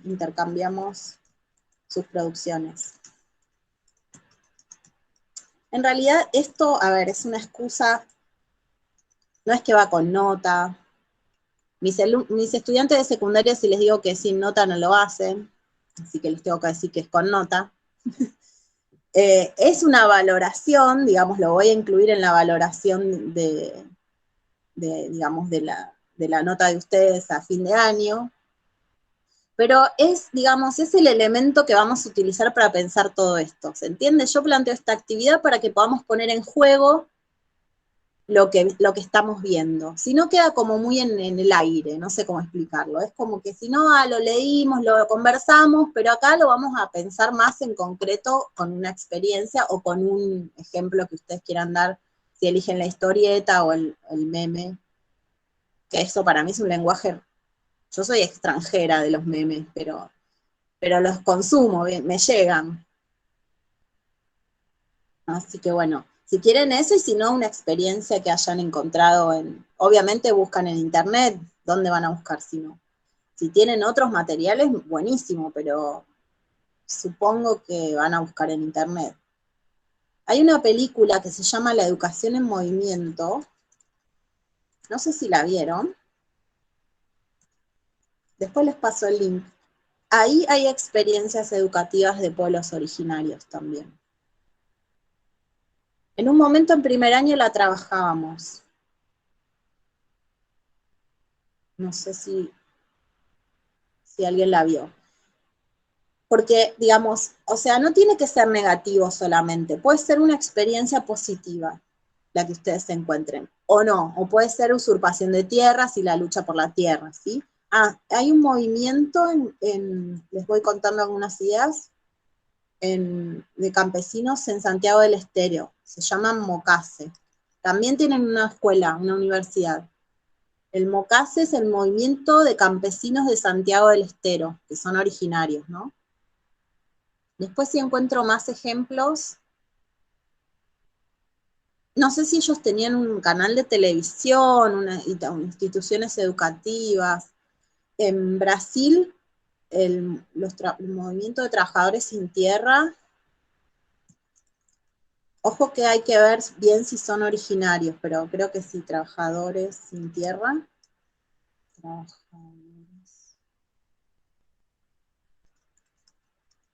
sus producciones. En realidad esto, a ver, es una excusa, no es que va con nota. Mis estudiantes de secundaria, si les digo que sin nota no lo hacen, así que les tengo que decir que es con nota. Es una valoración, digamos, lo voy a incluir en la valoración digamos, de la nota de ustedes a fin de año, pero digamos, es el elemento que vamos a utilizar para pensar todo esto, ¿se entiende? Yo planteo esta actividad para que podamos poner en juego lo que estamos viendo. Si no, queda como muy en el aire, no sé cómo explicarlo. Es como que si no, lo leímos, lo conversamos, pero acá lo vamos a pensar más en concreto con una experiencia o con un ejemplo que ustedes quieran dar, si eligen la historieta o el meme, que eso para mí es un lenguaje. Yo soy extranjera de los memes, pero los consumo, me llegan. Así que bueno, si quieren eso y si no, una experiencia que hayan encontrado obviamente buscan en internet, ¿dónde van a buscar si no? Si tienen otros materiales, buenísimo, pero supongo que van a buscar en internet. Hay una película que se llama La educación en movimiento, no sé si la vieron, después les paso el link. Ahí hay experiencias educativas de pueblos originarios también. En un momento en primer año la trabajábamos. No sé si alguien la vio. Porque, digamos, o sea, no tiene que ser negativo solamente, puede ser una experiencia positiva la que ustedes se encuentren, o no, o puede ser usurpación de tierras y la lucha por la tierra, ¿sí? Hay un movimiento, les voy contando algunas ideas, de campesinos en Santiago del Estero, se llaman Mocase. También tienen una escuela, una universidad. El Mocase es el movimiento de campesinos de Santiago del Estero, que son originarios, ¿no? Después si encuentro más ejemplos, no sé si ellos tenían un canal de televisión, instituciones educativas. En Brasil, el movimiento de trabajadores sin tierra, ojo que hay que ver bien si son originarios, pero creo que sí, trabajadores sin tierra.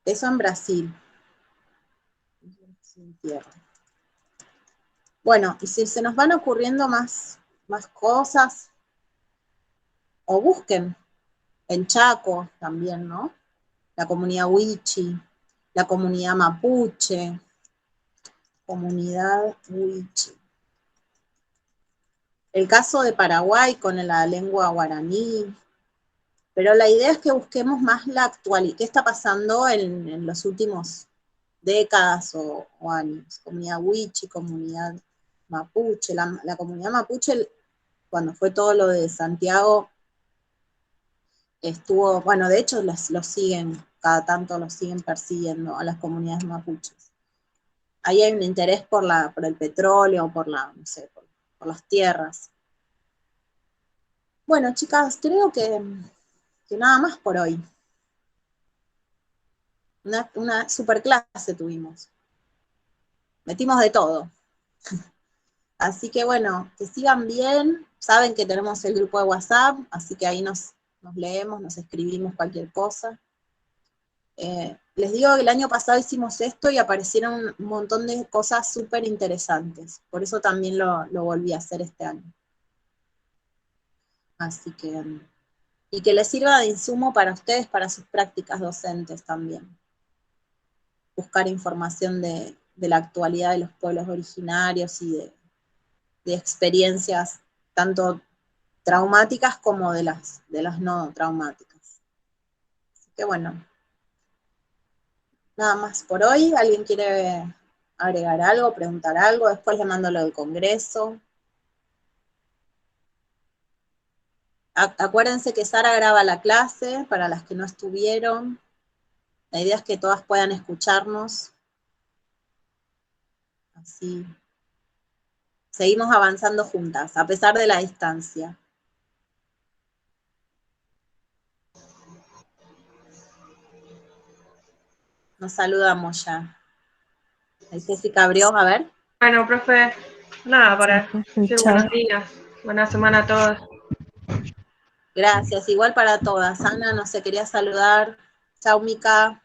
Eso en Brasil. Sin tierra. Bueno, y si se nos van ocurriendo más cosas, o busquen en Chaco también, ¿no? La comunidad Wichi, la comunidad Mapuche, comunidad Wichi. El caso de Paraguay con la lengua guaraní, pero la idea es que busquemos más la actualidad, qué está pasando en los últimos décadas o años. Comunidad Wichi, comunidad Mapuche, la comunidad Mapuche, cuando fue todo lo de Santiago, estuvo, bueno, de hecho los siguen, cada tanto los siguen persiguiendo a las comunidades mapuches. Ahí hay un interés por el petróleo, no sé, por las tierras. Bueno, chicas, creo que nada más por hoy. Una super clase tuvimos. Metimos de todo. Así que bueno, que sigan bien. Saben que tenemos el grupo de WhatsApp, así que ahí nos leemos, nos escribimos cualquier cosa. Les digo que el año pasado hicimos esto y aparecieron un montón de cosas súper interesantes. Por eso también lo volví a hacer este año. Así que, y que les sirva de insumo para ustedes, para sus prácticas docentes también. Buscar información de la actualidad de los pueblos originarios y de experiencias tanto traumáticas como de las no traumáticas. Así que bueno, nada más por hoy. ¿Alguien quiere agregar algo, preguntar algo? Después le mando lo del congreso. Acuérdense que Sara graba la clase para las que no estuvieron. La idea es que todas puedan escucharnos. Así seguimos avanzando juntas, a pesar de la distancia. nos saludamos ya. Jessica abrió, a ver. Bueno, profe, nada, para decir Chao. buenos días, buena semana a todos. Gracias, igual para todas. Ana, no se quería saludar. Chau, Mica.